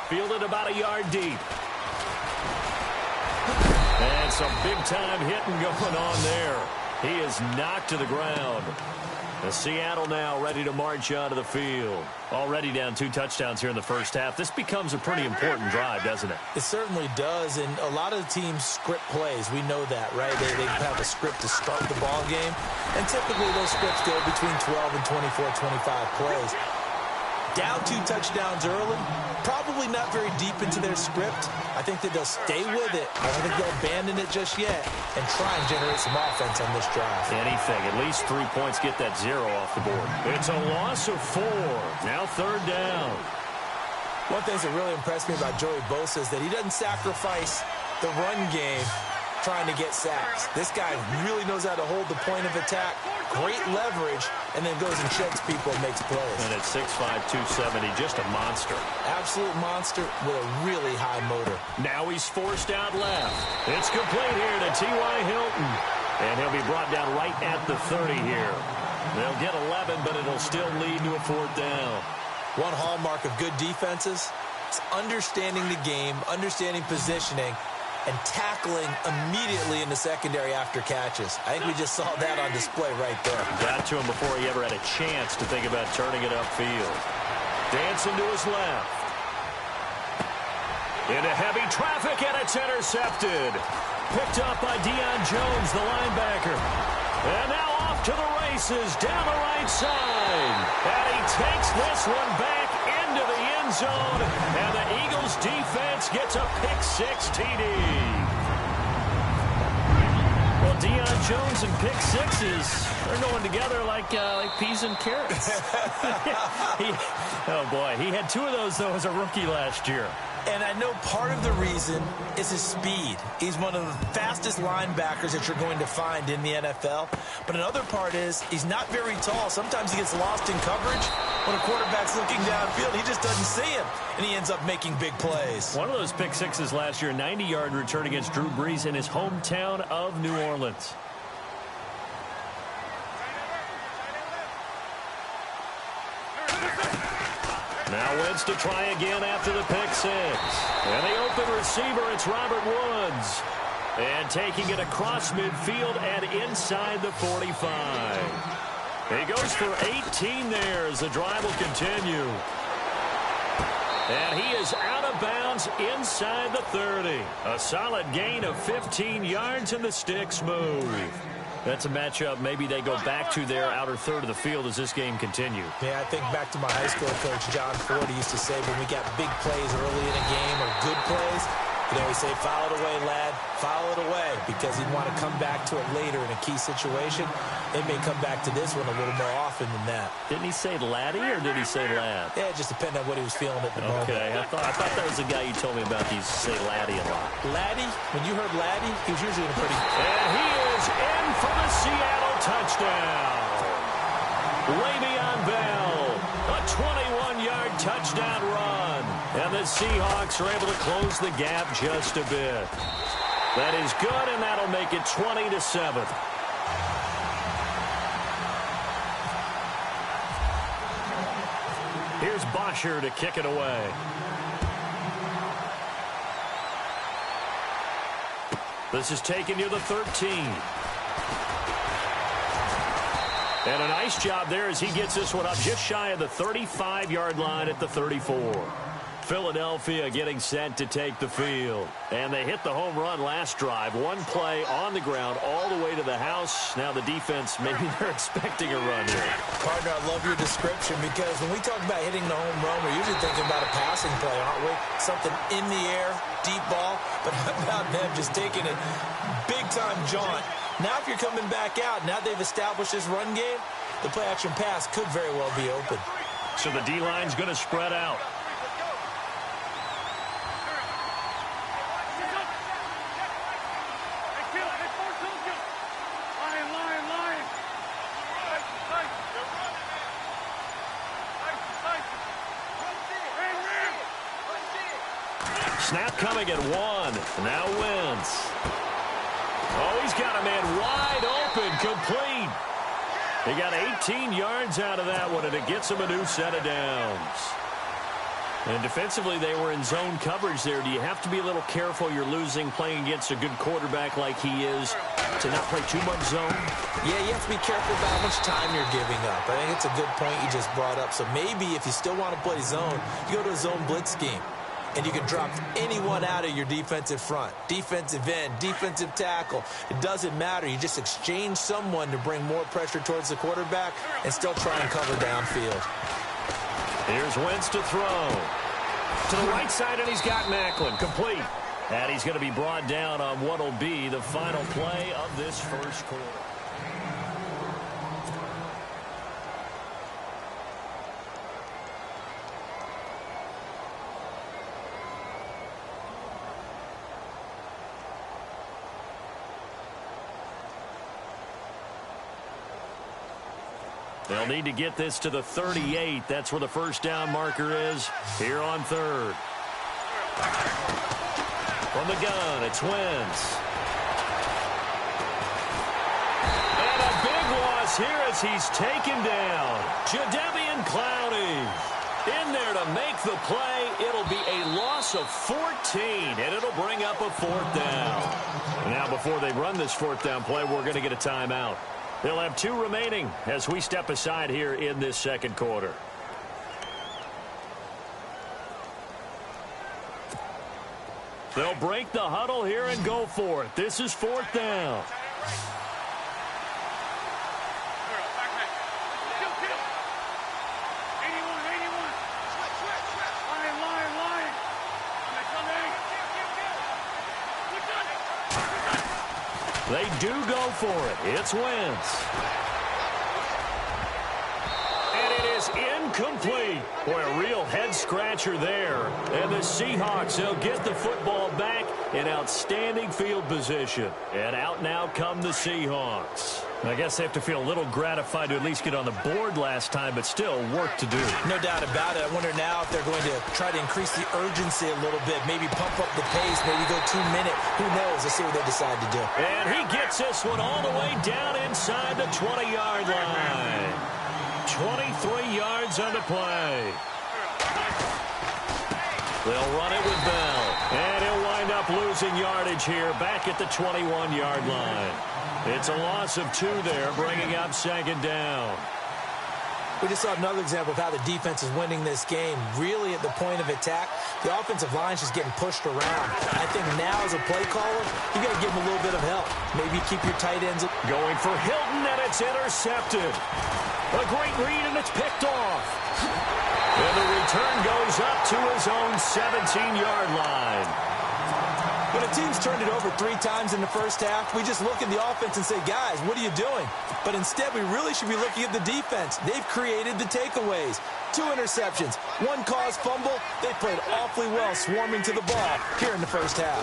Fielded about a yard deep. And some big-time hitting going on there. He is knocked to the ground. And Seattle now ready to march onto the field. Already down 2 touchdowns here in the first half. This becomes a pretty important drive, doesn't it?
It certainly does, and a lot of the teams script plays. We know that, right? They have a script to start the ball game, and typically those scripts go between 12 and 24, 25 plays. Down 2 touchdowns early, probably not very deep into their script. I think that they'll stay with it. I don't think they'll abandon it just yet and try and generate some offense on this drive.
Anything. At least 3 points, get that 0 off the board. It's a loss of 4. Now 3rd down.
One thing that really impressed me about Joey Bosa is that he doesn't sacrifice the run game trying to get sacks. This guy really knows how to hold the point of attack, great leverage, and then goes and chokes people and makes plays.
And at 6'5", 270, just a monster.
Absolute monster with a really high motor.
Now he's forced out left. It's complete here to T.Y. Hilton. And he'll be brought down right at the 30 here. They'll get 11, but it'll still lead to a 4th down.
One hallmark of good defenses is understanding the game, understanding positioning, and tackling immediately in the secondary after catches. I think we just saw that on display right there.
Got to him before he ever had a chance to think about turning it upfield. Dancing to his left. Into heavy traffic, and it's intercepted. Picked up by Deion Jones, the linebacker. And now off to the races, down the right side. And he takes this one back into the end zone. And the Eagles defense gets a pick-6 TD. Well, Deion Jones and pick-6s, they're going together like peas and carrots. Oh, boy. He had 2 of those, though, as a rookie last year.
And I know part of the reason is his speed. He's one of the fastest linebackers that you're going to find in the NFL. But another part is he's not very tall. Sometimes he gets lost in coverage. When a quarterback's looking downfield, he just doesn't see him, and he ends up making big plays.
One of those pick-6s last year, 90-yard return against Drew Brees in his hometown of New Orleans. Now Wentz to try again after the pick-6. And the open receiver, it's Robert Woods. And taking it across midfield and inside the 45. He goes for 18 there as the drive will continue. And he is out of bounds inside the 30. A solid gain of 15 yards and the sticks move. That's a matchup maybe they go back to their outer third of the field as this game continues.
Yeah, I think back to my high school coach, John Ford. He used to say when we got big plays early in a game or good plays, he'd always say, foul it away, lad, foul it away, because he'd want to come back to it later in a key situation. They may come back to this one a little more often than that.
Didn't he say laddie or did he say lad?
Yeah, it just depended on what he was feeling at the moment.
Okay, I thought that was the guy you told me about. He used to say laddie a lot.
Laddie, when you heard laddie, he was usually in a pretty...
And he is in for the Seattle touchdown. Le'Veon Bell, a 21-yard touchdown run. And the Seahawks are able to close the gap just a bit. That is good, and that'll make it 20-7. Here's Bosher to kick it away. This is taken near the 13. And a nice job there as he gets this one up just shy of the 35-yard line at the 34. Philadelphia getting set to take the field. And they hit the home run last drive. One play on the ground all the way to the house. Now the defense, maybe they're expecting a run here.
Partner, I love your description because when we talk about hitting the home run, we're usually thinking about a passing play, aren't we? Something in the air, deep ball. But how about them just taking it big-time jaunt? Now if you're coming back out, now they've established this run game, the play-action pass could very well be open.
So the D-line's going to spread out. Snap coming at 1. Now Wentz. Oh, he's got a man wide open, complete. He got 18 yards out of that one, and it gets him a new set of downs. And defensively, they were in zone coverage there. Do you have to be a little careful you're losing playing against a good quarterback like he is to not play too much zone?
Yeah, you have to be careful about how much time you're giving up. I think it's a good point you just brought up. So maybe if you still want to play zone, you go to a zone blitz scheme. And you can drop anyone out of your defensive front. Defensive end, defensive tackle. It doesn't matter. You just exchange someone to bring more pressure towards the quarterback and still try and cover downfield.
Here's Wentz to throw. To the right side, and he's got Macklin. Complete. And he's going to be brought down on what will be the final play of this first quarter. They'll need to get this to the 38. That's where the first down marker is here on third. From the gun, it's Wentz. And a big loss here as he's taken down. Jadeveon Clowney in there to make the play. It'll be a loss of 14, and it'll bring up a fourth down. Now, before they run this fourth down play, we're going to get a timeout. They'll have 2 remaining as we step aside here in this second quarter. They'll break the huddle here and go for it. This is fourth down. They do go for it. It's Wentz. And it is incomplete. Boy, a real head-scratcher there. And the Seahawks, they'll get the football back in outstanding field position. And out now come the Seahawks. I guess they have to feel a little gratified to at least get on the board last time, but still work to do.
No doubt about it. I wonder now if they're going to try to increase the urgency a little bit, maybe pump up the pace, maybe go 2-minute. Who knows? Let's see what they decide to do.
And he gets this one all the way down inside the 20-yard line. 23 yards on the play. They'll run it with Bell. And he'll wind up losing yardage here back at the 21-yard line. It's a loss of 2 there, bringing up second down.
We just saw another example of how the defense is winning this game. Really at the point of attack, the offensive line's just getting pushed around. I think now as a play caller, you got to give them a little bit of help. Maybe keep your tight ends.
Going for Hilton, and it's intercepted. A great read, and it's picked off. And the return goes up to his own 17-yard line.
When a team's turned it over 3 times in the first half, we just look at the offense and say, guys, what are you doing? But instead, we really should be looking at the defense. They've created the takeaways. 2 interceptions, 1 caused fumble. They played awfully well swarming to the ball here in the first half.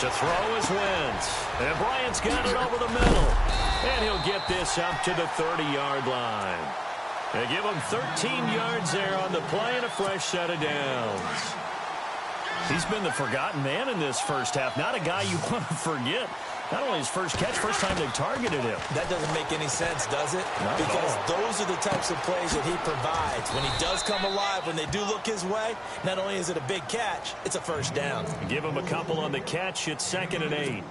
To throw is Wentz. And Bryant's got it over the middle. And he'll get this up to the 30-yard line. They give him 13 yards there on the play and a fresh set of downs. He's been the forgotten man in this first half. Not a guy you want to forget. Not only his first catch, first time they've targeted him.
That doesn't make any sense, does it?
Not at
because
all.
those are the types of plays that he provides. When he does come alive, when they do look his way, not only is it a big catch, it's a first down.
Give him a couple on the catch. It's 2nd and 8.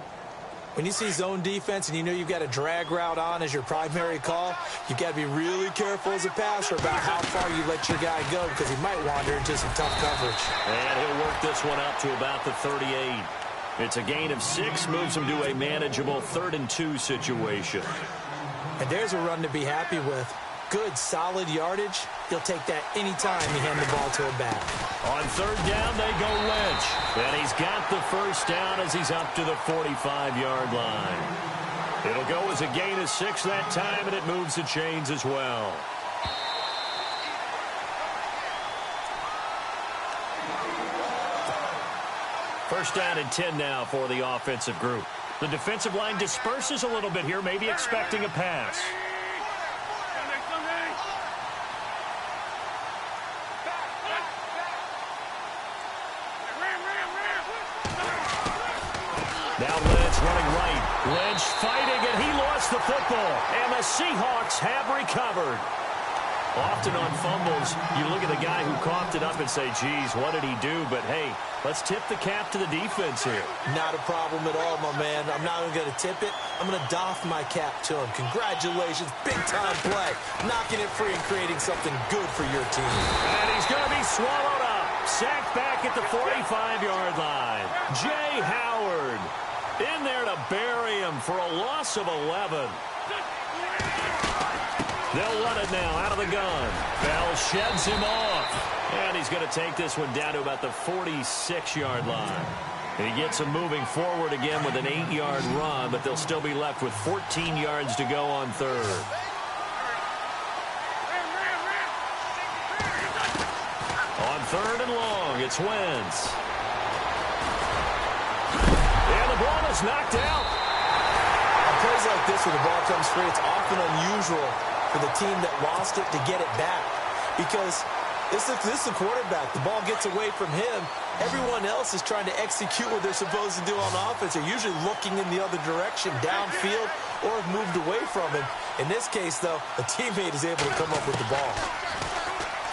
When you see zone defense and you know you've got a drag route on as your primary call, you've got to be really careful as a passer about how far you let your guy go because he might wander into some tough coverage.
And he'll work this one up to about the 38. It's a gain of 6, moves him to a manageable 3rd and 2 situation.
And there's a run to be happy with. Good, solid yardage. He'll take that anytime you hand the ball to him back.
On 3rd down, they go Lynch. And he's got the first down as he's up to the 45-yard line. It'll go as a gain of 6 that time, and it moves the chains as well. First down and 10 now for the offensive group. The defensive line disperses a little bit here, maybe expecting a pass. Now Lynch running right. Lynch fighting, and he lost the football. And the Seahawks have recovered. Often on fumbles, you look at the guy who coughed it up and say, geez, what did he do? But, hey, let's tip the cap to the defense here.
Not a problem at all, my man. I'm not even going to tip it. I'm going to doff my cap to him. Congratulations. Big-time play. Knocking it free and creating something good for your team.
And he's going to be swallowed up. Sacked back at the 45-yard line. Jay Howard in there to bury him for a loss of 11. They'll run it now out of the gun. Bell sheds him off. And he's going to take this one down to about the 46-yard line. And he gets him moving forward again with an 8-yard run, but they'll still be left with 14 yards to go on 3rd. On 3rd and long, it's Wentz. And the ball is knocked out.
On plays like this where the ball comes free, it's often unusual for the team that lost it to get it back. Because this is the quarterback. The ball gets away from him. Everyone else is trying to execute what they're supposed to do on offense. They're usually looking in the other direction, downfield, or have moved away from him. In this case, though, a teammate is able to come up with the ball.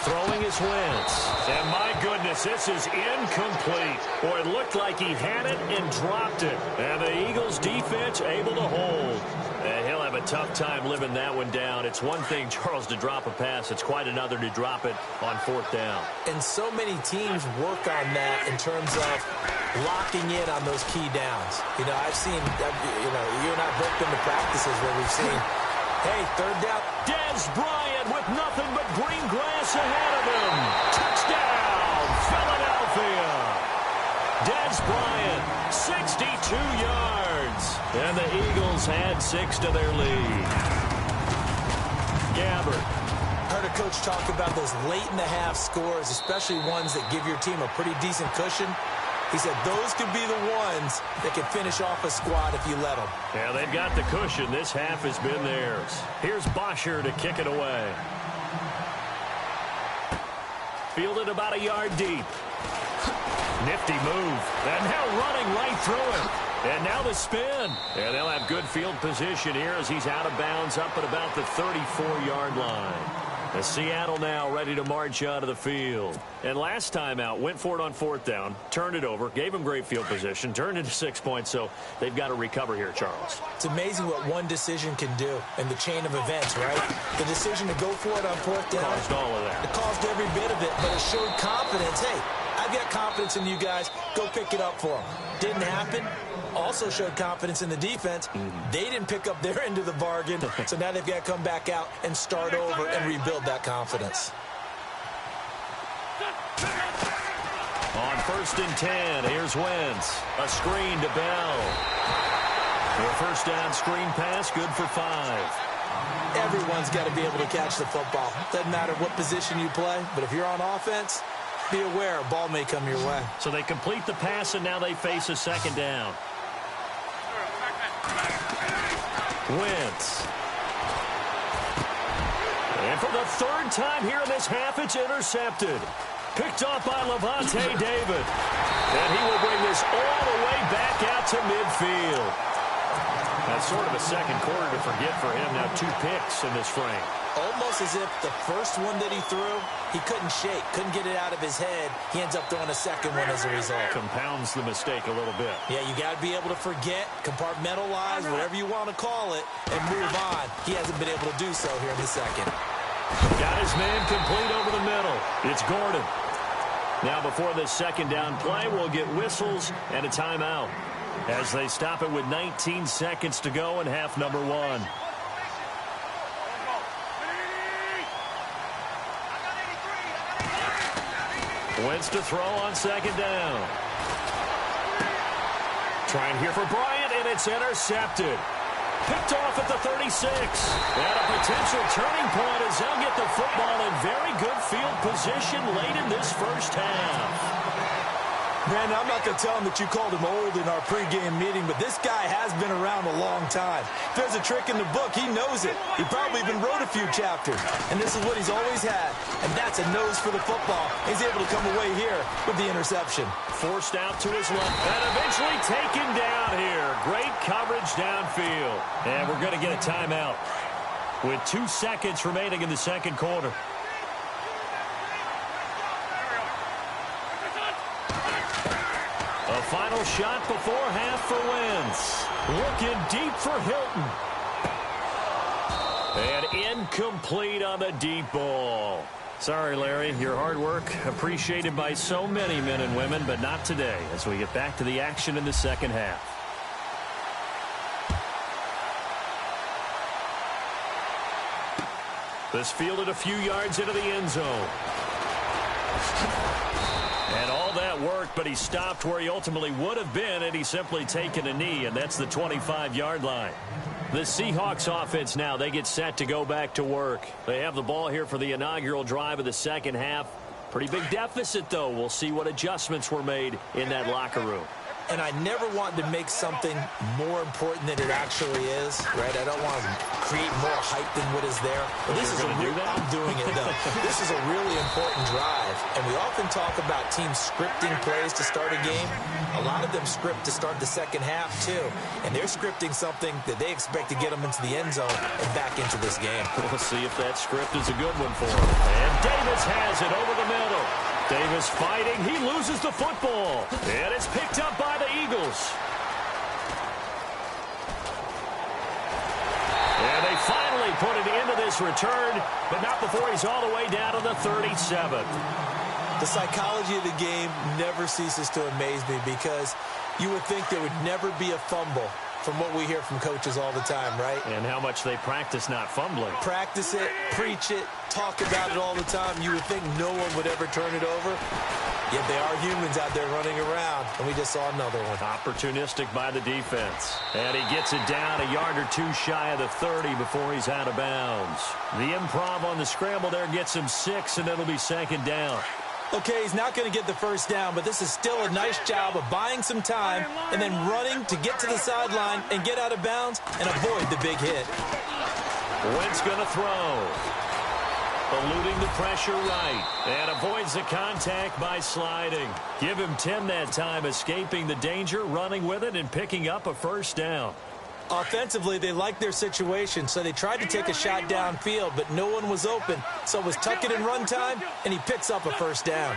Throwing his Wentz. And my goodness, this is incomplete. Boy, it looked like he had it and dropped it. And the Eagles defense able to hold. And he'll have a tough time living that one down. It's one thing, Charles, to drop a pass. It's quite another to drop it on 4th down.
And so many teams work on that in terms of locking in on those key downs. You know, I've seen, you and I have both been to practices where we've seen, hey, 3rd down.
Dez Bryant with nothing but green grass ahead of him. Touchdown, Philadelphia. Dez Bryant, 62 yards. And the Eagles add 6 to their lead. Gabbert.
Heard a coach talk about those late-in-the-half scores, especially ones that give your team a pretty decent cushion. He said those could be the ones that can finish off a squad if you let them.
Yeah, they've got the cushion. This half has been theirs. Here's Bosher to kick it away. Fielded about a yard deep. Nifty move. And now running right through it. And now the spin. And they'll have good field position here as he's out of bounds up at about the 34-yard line. As Seattle now ready to march out of the field. And last time out, went for it on 4th down, turned it over, gave him great field position, turned into 6 points, so they've got to recover here, Charles.
It's amazing what one decision can do in the chain of events, right? The decision to go for it on 4th down.
Caused all of that.
It caused every bit of it, but it showed confidence. Hey, I've got confidence in you guys. Go pick it up for them. Didn't happen. Also showed confidence in the defense. They didn't pick up their end of the bargain, so now they've got to come back out and start over and rebuild that confidence.
On 1st and 10, here's Wentz. A screen to Bell. A first down screen pass, good for 5.
Everyone's got to be able to catch the football. Doesn't matter what position you play, but if you're on offense, be aware a ball may come your way.
So they complete the pass, and now they face a 2nd down. Wentz. And for the 3rd time here in this half, it's intercepted. Picked off by Levante David. And he will bring this all the way back out to midfield. That's sort of a second quarter to forget for him. Now 2 picks in this frame.
Almost as if the first one that he threw, he couldn't shake, couldn't get it out of his head. He ends up throwing a second one as a result.
Compounds the mistake a little bit.
Yeah, you got to be able to forget, compartmentalize, whatever you want to call it, and move on. He hasn't been able to do so here in the second.
Got his man complete over the middle. It's Gordon. Now before this second down play, we'll get whistles and a timeout as they stop it with 19 seconds to go in half number 1. Wentz to throw on second down. Trying here for Bryant, and it's intercepted. Picked off at the 36. And a potential turning point as they'll get the football in very good field position late in this first half.
Brandon, I'm not going to tell him that you called him old in our pregame meeting, but this guy has been around a long time. If there's a trick in the book, he knows it. He probably even wrote a few chapters. And this is what he's always had. And that's a nose for the football. He's able to come away here with the interception.
Forced out to his left. And eventually taken down here. Great coverage downfield. And we're going to get a timeout with 2 seconds remaining in the second quarter. A final shot before half for Wentz. Looking deep for Hilton. And incomplete on the deep ball. Sorry, Larry. Your hard work appreciated by so many men and women, but not today as we get back to the action in the second half. This fielded a few yards into the end zone. And all that worked, but he stopped where he ultimately would have been had he simply taken a knee, and that's the 25-yard line. The Seahawks offense now, they get set to go back to work. They have the ball here for the inaugural drive of the second half. Pretty big deficit, though. We'll see what adjustments were made in that locker room.
And I never want to make something more important than it actually is, right? I don't want to create more hype than what is there. But this is I'm doing it, though. This is a really important drive. And we often talk about teams scripting plays to start a game. A lot of them script to start the second half, too. And they're scripting something that they expect to get them into the end zone and back into this game.
We'll see if that script is a good one for them. And Davis has it over the middle. Davis fighting. He loses the football. And it's picked up by the Eagles. And they finally put it into this return, but not before he's all the way down to the 37.
The psychology of the game never ceases to amaze me because you would think there would never be a fumble from what we hear from coaches all the time, right?
And how much they practice not fumbling.
Practice it, preach it, talk about it all the time. You would think no one would ever turn it over. Yet they are humans out there running around, and we just saw another one.
Opportunistic by the defense. And he gets it down a yard or two shy of the 30 before he's out of bounds. The improv on the scramble there gets him 6, and it'll be second down.
Okay, he's not going to get the first down, but this is still a nice job of buying some time and then running to get to the sideline and get out of bounds and avoid the big hit.
Wentz going to throw. Eluding the pressure right. And avoids the contact by sliding. Give him 10 that time, escaping the danger, running with it, and picking up a first down.
Offensively, they liked their situation, so they tried to take a shot downfield, but no one was open. So it was tuck it and run time, and he picks up a first down.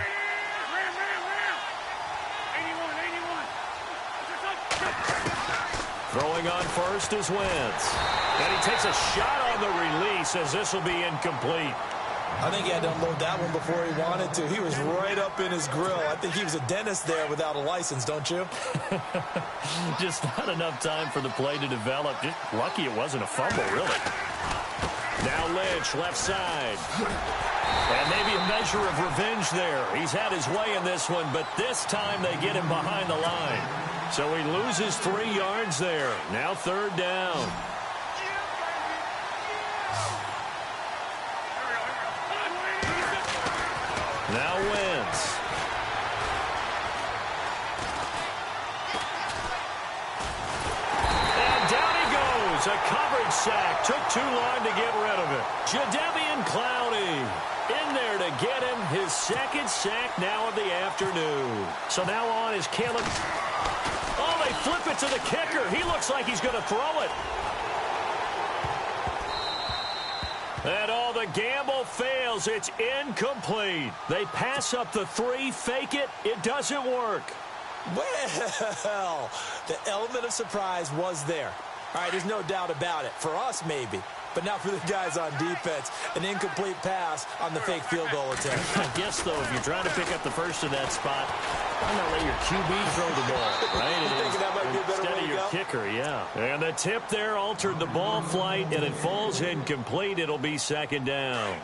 Throwing on first is Wentz. And he takes a shot on the release as this will be incomplete.
I think he had to unload that one before he wanted to. He was right up in his grill. I think he was a dentist there without a license, don't you?
Just not enough time for the play to develop. Just lucky it wasn't a fumble, really. Now Lynch, left side. And maybe a measure of revenge there. He's had his way in this one, but this time they get him behind the line. So he loses 3 yards there. Now third down. Now Wentz. And down he goes. A coverage sack. Took too long to get rid of it. Jadeveon Clowney in there to get him his second sack now of the afternoon. So now on is Caleb. Oh, they flip it to the kicker. kicker. He looks like he's going to throw it. And the gamble fails. It's incomplete. They pass up the 3, fake it. It doesn't work.
Well, the element of surprise was there. All right, there's no doubt about it. For us, maybe. But not for the guys on defense. An incomplete pass on the fake field goal attempt.
I guess, though, if you're trying to pick up the first in that spot, why not let your QB throw the ball, right?
You think that might be a better
Instead
way
of
to
your
go?
kicker, yeah. And the tip there altered the ball flight, and it falls incomplete. It'll be second down.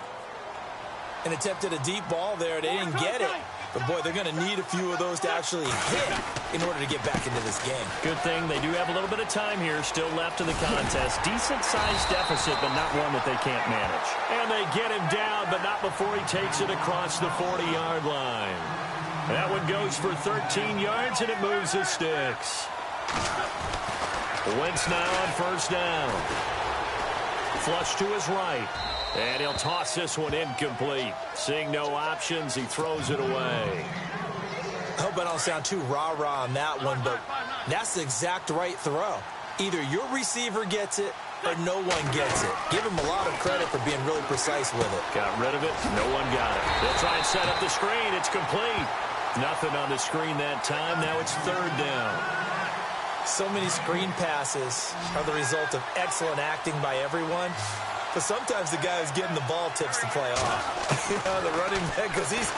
An attempt at a deep ball there. They didn't get it. But, boy, they're going to need a few of those to actually hit in order to get back into this game.
Good thing they do have a little bit of time here still left in the contest. Decent-sized deficit, but not one that they can't manage. And they get him down, but not before he takes it across the 40-yard line. That one goes for 13 yards, and it moves the sticks. Wentz now on first down. Flush to his right. And he'll toss this one incomplete. Seeing no options, he throws it away.
I hope I don't sound too rah-rah on that one, but that's the exact right throw. Either your receiver gets it or no one gets it. Give him a lot of credit for being really precise with it.
Got rid of it. No one got it. They'll try and set up the screen. It's complete. Nothing on the screen that time. Now it's third down.
So many screen passes are the result of excellent acting by everyone. But sometimes the guy who's getting the ball tips the play off. The running back, because he's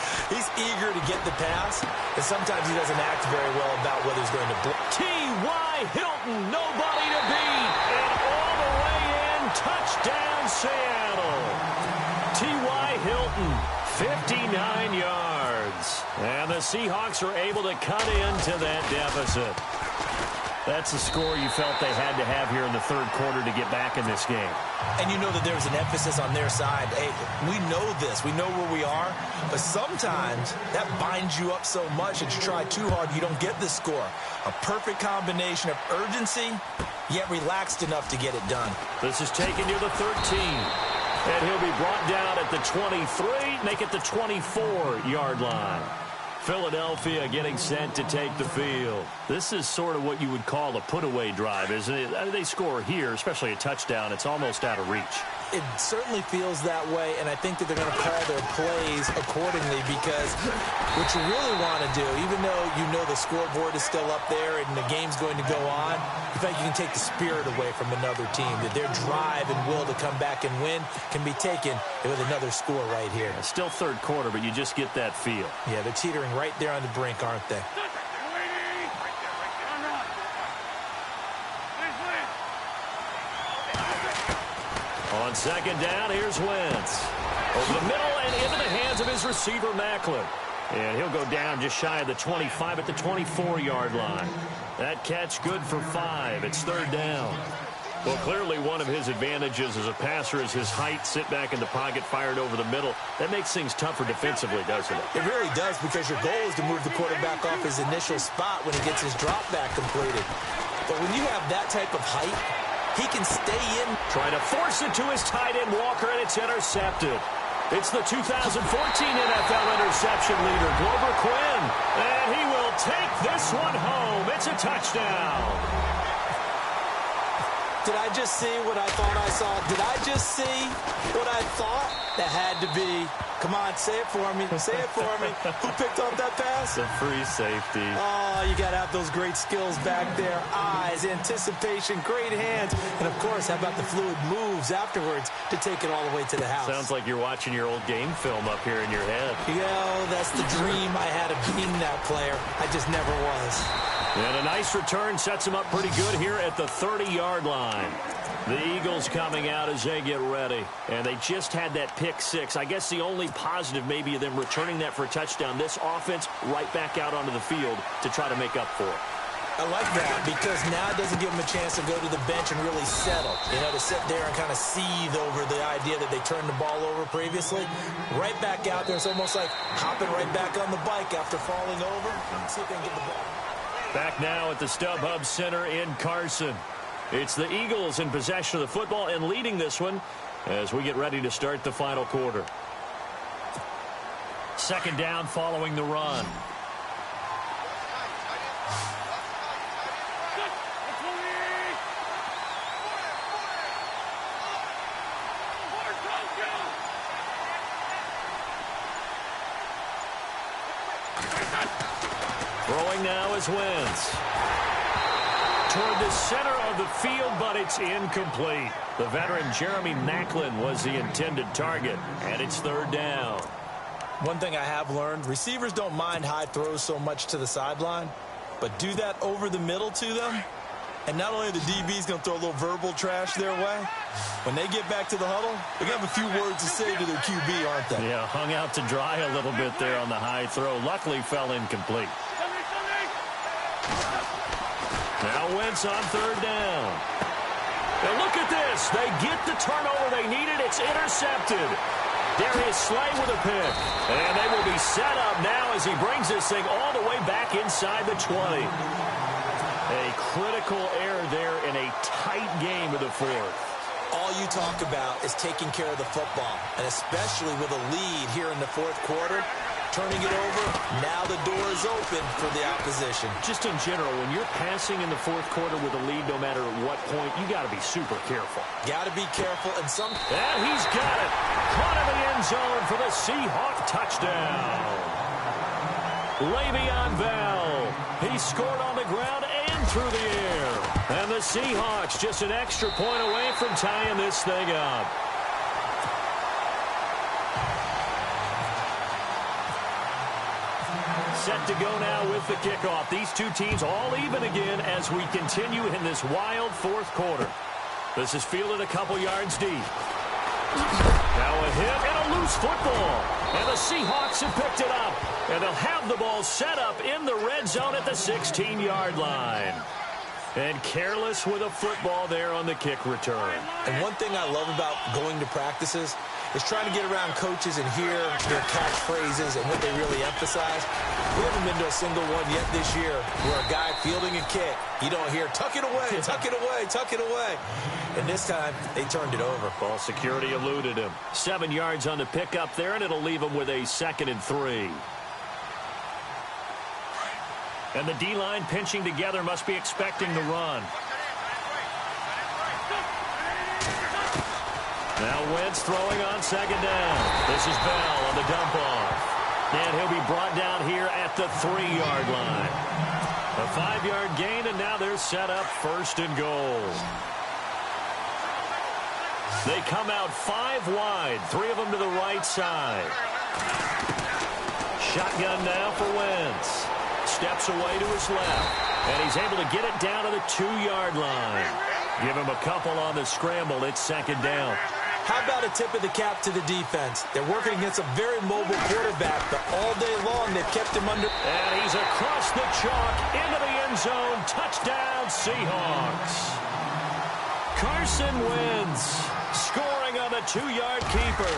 eager to get the pass, and sometimes he doesn't act very well about whether he's going to block.
T.Y. Hilton, nobody to beat, and all the way in, touchdown Seattle. T.Y. Hilton, 59 yards. And the Seahawks are able to cut into that deficit. That's the score you felt they had to have here in the third quarter to get back in this game.
And you know that there was an emphasis on their side. Hey, we know this. We know where we are. But sometimes that binds you up so much that you try too hard, you don't get the score. A perfect combination of urgency, yet relaxed enough to get it done.
This is taken near the 13. And he'll be brought down at the 23, make it the 24-yard line. Philadelphia getting set to take the field. This is sort of what you would call a put-away drive, isn't it? They score here, especially a touchdown. It's almost out of reach.
It certainly feels that way, and I think that they're going to call their plays accordingly because what you really want to do, even though you know the scoreboard is still up there and the game's going to go on, in fact, you can take the spirit away from another team, that their drive and will to come back and win can be taken with another score right here.
Still third quarter, but you just get that feel.
Yeah, they're teetering right there on the brink, aren't they?
On second down, here's Wentz. Over the middle and into the hands of his receiver, Macklin. And he'll go down just shy of the 25 at the 24-yard line. That catch good for 5. It's third down. Well, clearly one of his advantages as a passer is his height, sit back in the pocket, fired over the middle. That makes things tougher defensively, doesn't it?
It really does, because your goal is to move the quarterback off his initial spot when he gets his drop back completed. But when you have that type of height, he can stay in.
Trying to force it to his tight end, Walker, and it's intercepted. It's the 2014 NFL interception leader, Glover Quinn. And he will take this one home. It's a touchdown.
Did I just see what I thought I saw? Did I just see what I thought? That had to be. Come on, say it for me. Say it for me. Who picked up that pass?
The free safety.
Oh, you got to have those great skills back there. Eyes, anticipation, great hands. And, of course, how about the fluid moves afterwards to take it all the way to the house?
Sounds like you're watching your old game film up here in your head.
Yeah, that's the dream I had of being that player. I just never was.
And a nice return sets him up pretty good here at the 30-yard line. The Eagles coming out as they get ready. And they just had that pick six. I guess the only positive maybe of them returning that for a touchdown. This offense right back out onto the field to try to make up for it.
I like that because now it doesn't give them a chance to go to the bench and really settle. You know, to sit there and kind of seethe over the idea that they turned the ball over previously. Right back out there. It's almost like hopping right back on the bike after falling over. See if they can get the ball.
Back now at the StubHub Center in Carson. It's the Eagles in possession of the football and leading this one as we get ready to start the final quarter. Second down following the run. Throwing now is Wentz. Toward the center of the field, but it's incomplete. The veteran Jeremy Maclin was the intended target, and it's third down.
One thing I have learned, receivers don't mind high throws so much to the sideline, but do that over the middle to them, and not only are the DBs going to throw a little verbal trash their way, when they get back to the huddle, they're going to have a few words to say to their QB, aren't they?
Yeah, hung out to dry a little bit there on the high throw. Luckily, fell incomplete. Now Wentz on third down. And look at this. They get the turnover they needed. It's intercepted. Darius Slay with a pick. And they will be set up now as he brings this thing all the way back inside the 20. A critical error there in a tight game of the fourth.
All you talk about is taking care of the football, and especially with a lead here in the fourth quarter, turning it over, now the door is open for the opposition.
Just in general, when you're passing in the fourth quarter with a lead, no matter at what point, you got to be super careful.
Got to be careful, and
And he's got it. Caught in the end zone for the Seahawk touchdown. Le'Veon Bell. He scored on the ground and through the air. And the Seahawks just an extra point away from tying this thing up. Set to go now with the kickoff. These two teams all even again as we continue in this wild fourth quarter. This is fielded a couple yards deep. Now a hit and a loose football. And the Seahawks have picked it up. And they'll have the ball set up in the red zone at the 16-yard line. And careless with a football there on the kick return.
And one thing I love about going to practices is trying to get around coaches and hear their catchphrases and what they really emphasize. We haven't been to a single one yet this year where a guy fielding a kick, you don't hear, tuck it away, tuck it away, tuck it away. And this time, they turned it over.
Ball security eluded him. 7 yards on the pickup there, and it'll leave him with a 2nd and 3. And the D-line pinching together must be expecting the run. Now Wentz throwing on 2nd down. This is Bell on the dump off. And he'll be brought down here at the 3-yard line. A 5-yard gain, and now they're set up 1st and goal. They come out 5 wide, 3 of them to the right side. Shotgun now for Wentz. Steps away to his left, and he's able to get it down to the 2-yard line. Give him a couple on the scramble. It's 2nd down.
How about a tip of the cap to the defense? They're working against a very mobile quarterback, but all day long they've kept him under.
And he's across the chalk into the end zone. Touchdown, Seahawks. Carson Wentz scoring on the 2-yard keeper.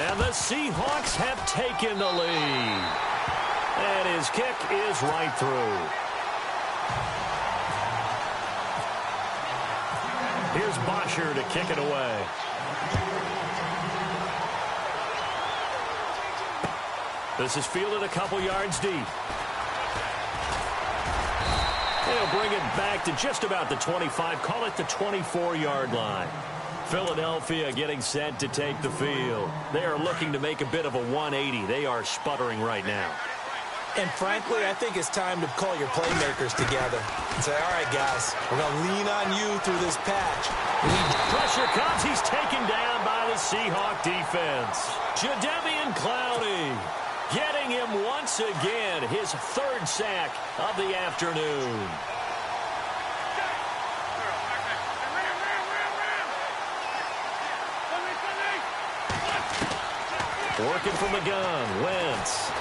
And the Seahawks have taken the lead. And his kick is right through. Here's Bosher to kick it away. This is fielded a couple yards deep. They'll bring it back to just about the 25. Call it the 24-yard line. Philadelphia getting set to take the field. They are looking to make a bit of a 180. They are sputtering right now.
And frankly, I think it's time to call your playmakers together and say, all right, guys, we're going to lean on you through this patch.
Pressure comes. He's taken down by the Seahawk defense. Jadeveon Clowney getting him once again, his 3rd sack of the afternoon. Working from the gun, Wentz.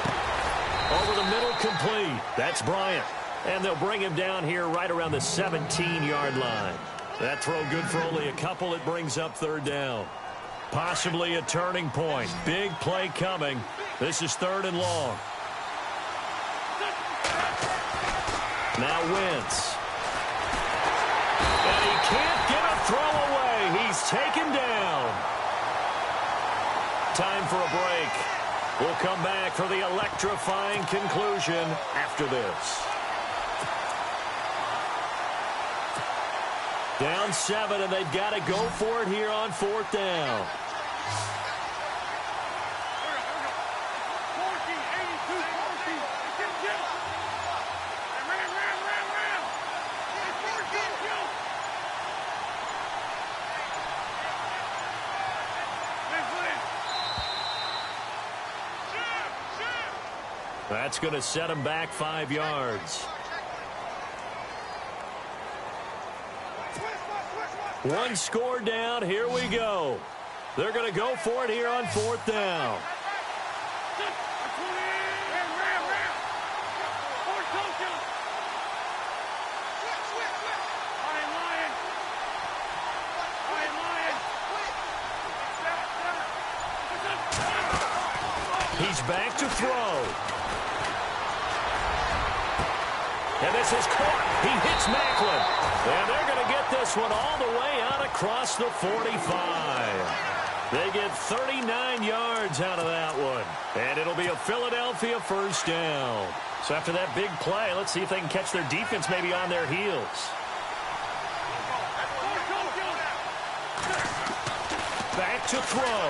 Over the middle, complete. That's Bryant. And they'll bring him down here right around the 17-yard line. That throw good for only a couple. It brings up 3rd down. Possibly a turning point. Big play coming. This is 3rd and long. Now Wentz. And he can't get a throw away. He's taken down. Time for a break. We'll come back for the electrifying conclusion after this. Down 7, and they've got to go for it here on 4th down. That's going to set him back 5 yards. One score down. Here we go. They're going to go for it here on 4th down. He's back to throw. And this is caught. He hits Maclin. And they're going to get this one all the way out across the 45. They get 39 yards out of that one. And it'll be a Philadelphia first down. So after that big play, let's see if they can catch their defense maybe on their heels. Back to throw.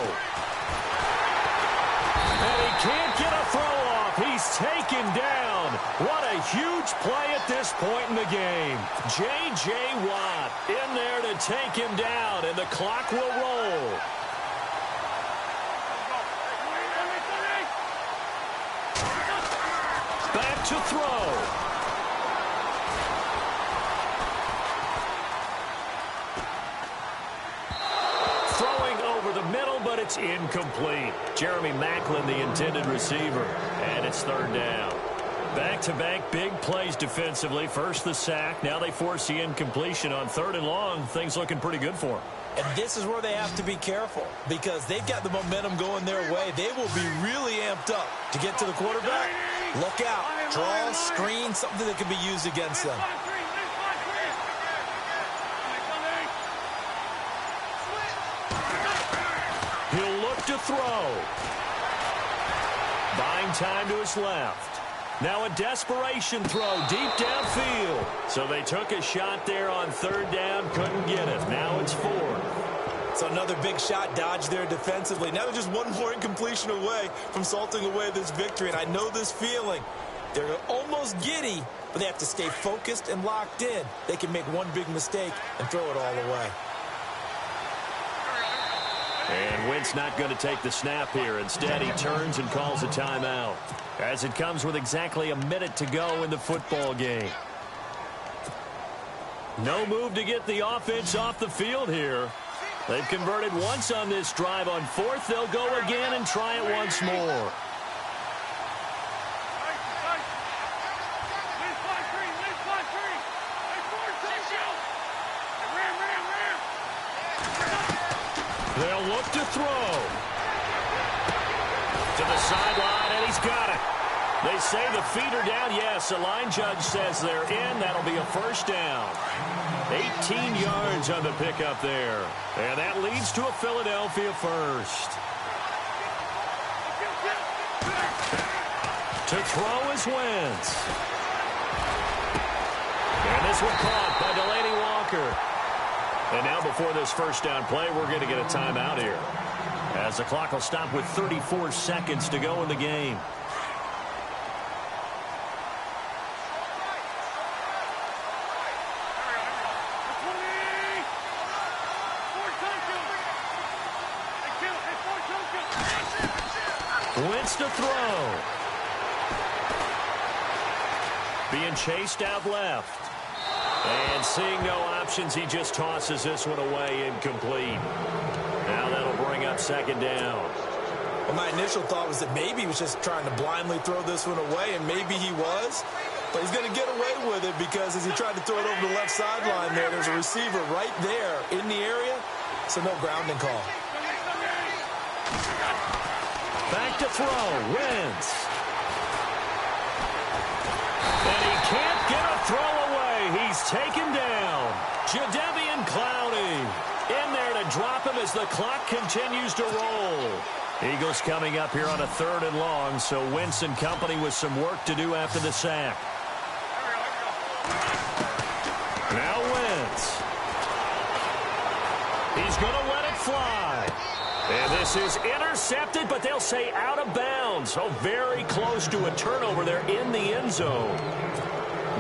And he can't get a throw off. He's taken down. What a huge play at this point in the game. J.J. Watt in there to take him down, and the clock will roll. Back to throw. But it's incomplete. Jeremy Maclin, the intended receiver, and it's 3rd down. Back-to-back big plays defensively. First the sack. Now they force the incompletion on 3rd and long. Things looking pretty good for them.
And this is where they have to be careful because they've got the momentum going their way. They will be really amped up to get to the quarterback. Look out. Draw, screen, something that can be used against them.
He'll look to throw. Buying time to his left. Now a desperation throw deep downfield. So they took a shot there on 3rd down, couldn't get it. Now it's 4th.
So another big shot dodged there defensively. Now they're just one more incompletion away from salting away this victory. And I know this feeling. They're almost giddy, but they have to stay focused and locked in. They can make one big mistake and throw it all away.
And Wentz not going to take the snap here. Instead, he turns and calls a timeout as it comes with exactly a minute to go in the football game. No move to get the offense off the field here. They've converted once on this drive. On 4th, they'll go again and try it once more. They'll look to throw. To the sideline, and he's got it. They say the feet are down. Yes, the line judge says they're in. That'll be a first down. 18 yards on the pickup there. And that leads to a Philadelphia first. To throw is Wentz. And this one caught by Delaney Walker. And now before this first down play, we're going to get a timeout here, as the clock will stop with 34 seconds to go in the game. Wentz to throw. Being chased out left. And seeing no options, he just tosses this one away incomplete. Now that'll bring up 2nd down.
Well, my initial thought was that maybe he was just trying to blindly throw this one away, and maybe he was. But he's going to get away with it because as he tried to throw it over the left sideline there, there's a receiver right there in the area, so no grounding call.
Back to throw, Wentz. And he can't get a throw away. He's taken down. Jadeveon Clowney in there to drop him as the clock continues to roll. Eagles coming up here on a 3rd and long, so Wentz and company with some work to do after the sack. Now Wentz. He's going to let it fly. And this is intercepted, but they'll say out of bounds. So very close to a turnover there in the end zone.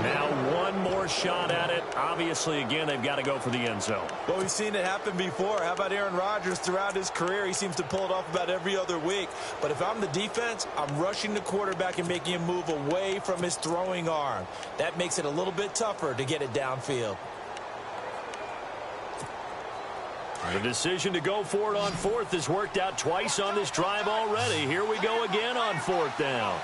Now one more shot at it. Obviously, again, they've got to go for the end zone.
Well, we've seen it happen before. How about Aaron Rodgers throughout his career? He seems to pull it off about every other week. But if I'm the defense, I'm rushing the quarterback and making him move away from his throwing arm. That makes it a little bit tougher to get it downfield.
The decision to go for it on fourth has worked out twice on this drive already. Here we go again on fourth down.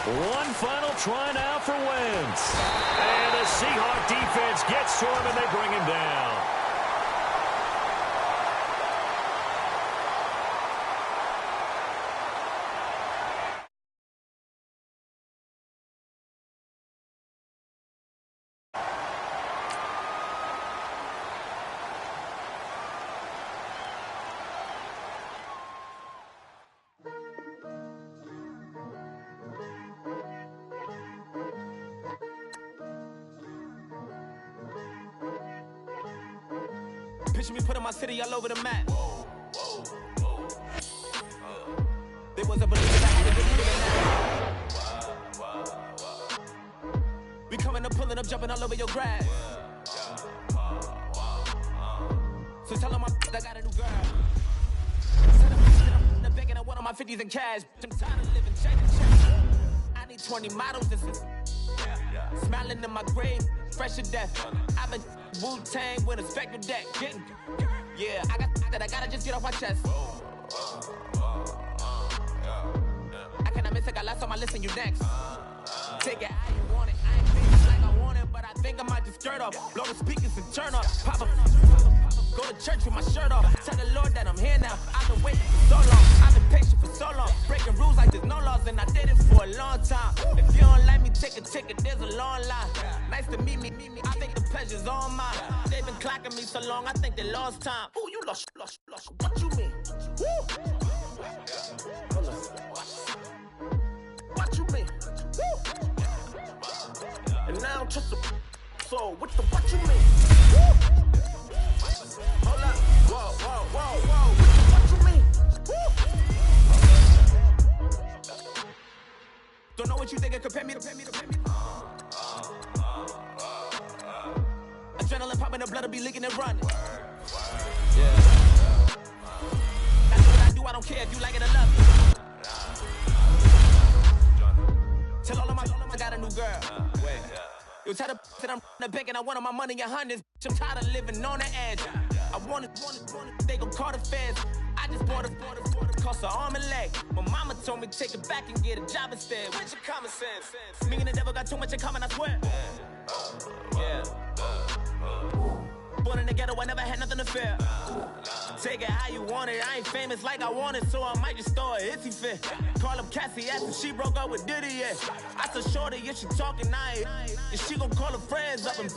One final try now for Wentz. And the Seahawks defense gets to him, and they bring him down.
Picture me putting my city all over the map. There was a belief that I had to get rid of that. We coming up, pulling up, jumping all over your grass. So tell them I got a new girl. Set up in the bank and I want all my 50s in cash. I'm tired of living check to check. I need 20 models and smiling in my grave, fresh to death. I've been Wu-Tang with a spectral deck. Yeah, I gotta just get off my chest. I cannot miss it, got last on my list and you next. Take it how you want it. I ain't feeling like I want it, but I think I might just skirt off. Blow the speakers and turn up. Pop up. Go to church with my shirt off. Tell the Lord that I'm here now. I've been waiting for so long. I've been patient for so long. Breaking rules like there's no laws, and I did it for a long time. If you don't like me, take a ticket. There's a long line. Nice to meet me. I think the pleasure's all mine. They've been clocking me so long, I think they lost time. Ooh, you lost. What you mean? Woo! What you mean? Woo! And now I'm just a so what you mean? Woo! Hold up. Whoa. What you mean? Woo! Don't know what you think it compare me to. Adrenaline popping, the blood will be leaking and running. Yeah. That's what I do, I don't care if you like it or love it. Tell all of my I got a new girl. You tell the that I'm in the bank and I want all my money in hundreds. I'm tired of living on the edge. I want it, they gon' call the feds. I just bought a cost an arm and leg. My mama told me take it back and get a job instead. Where's your common sense? Me and the devil got too much in common, I swear. Yeah. Born in the ghetto, I never had nothing to fear. Take it how you want it. I ain't famous like I want it, so I might just throw it if he fit. Call up Cassie after she broke up with Diddy, yeah. I said shorty, if she talking, and she gon' call her friends up and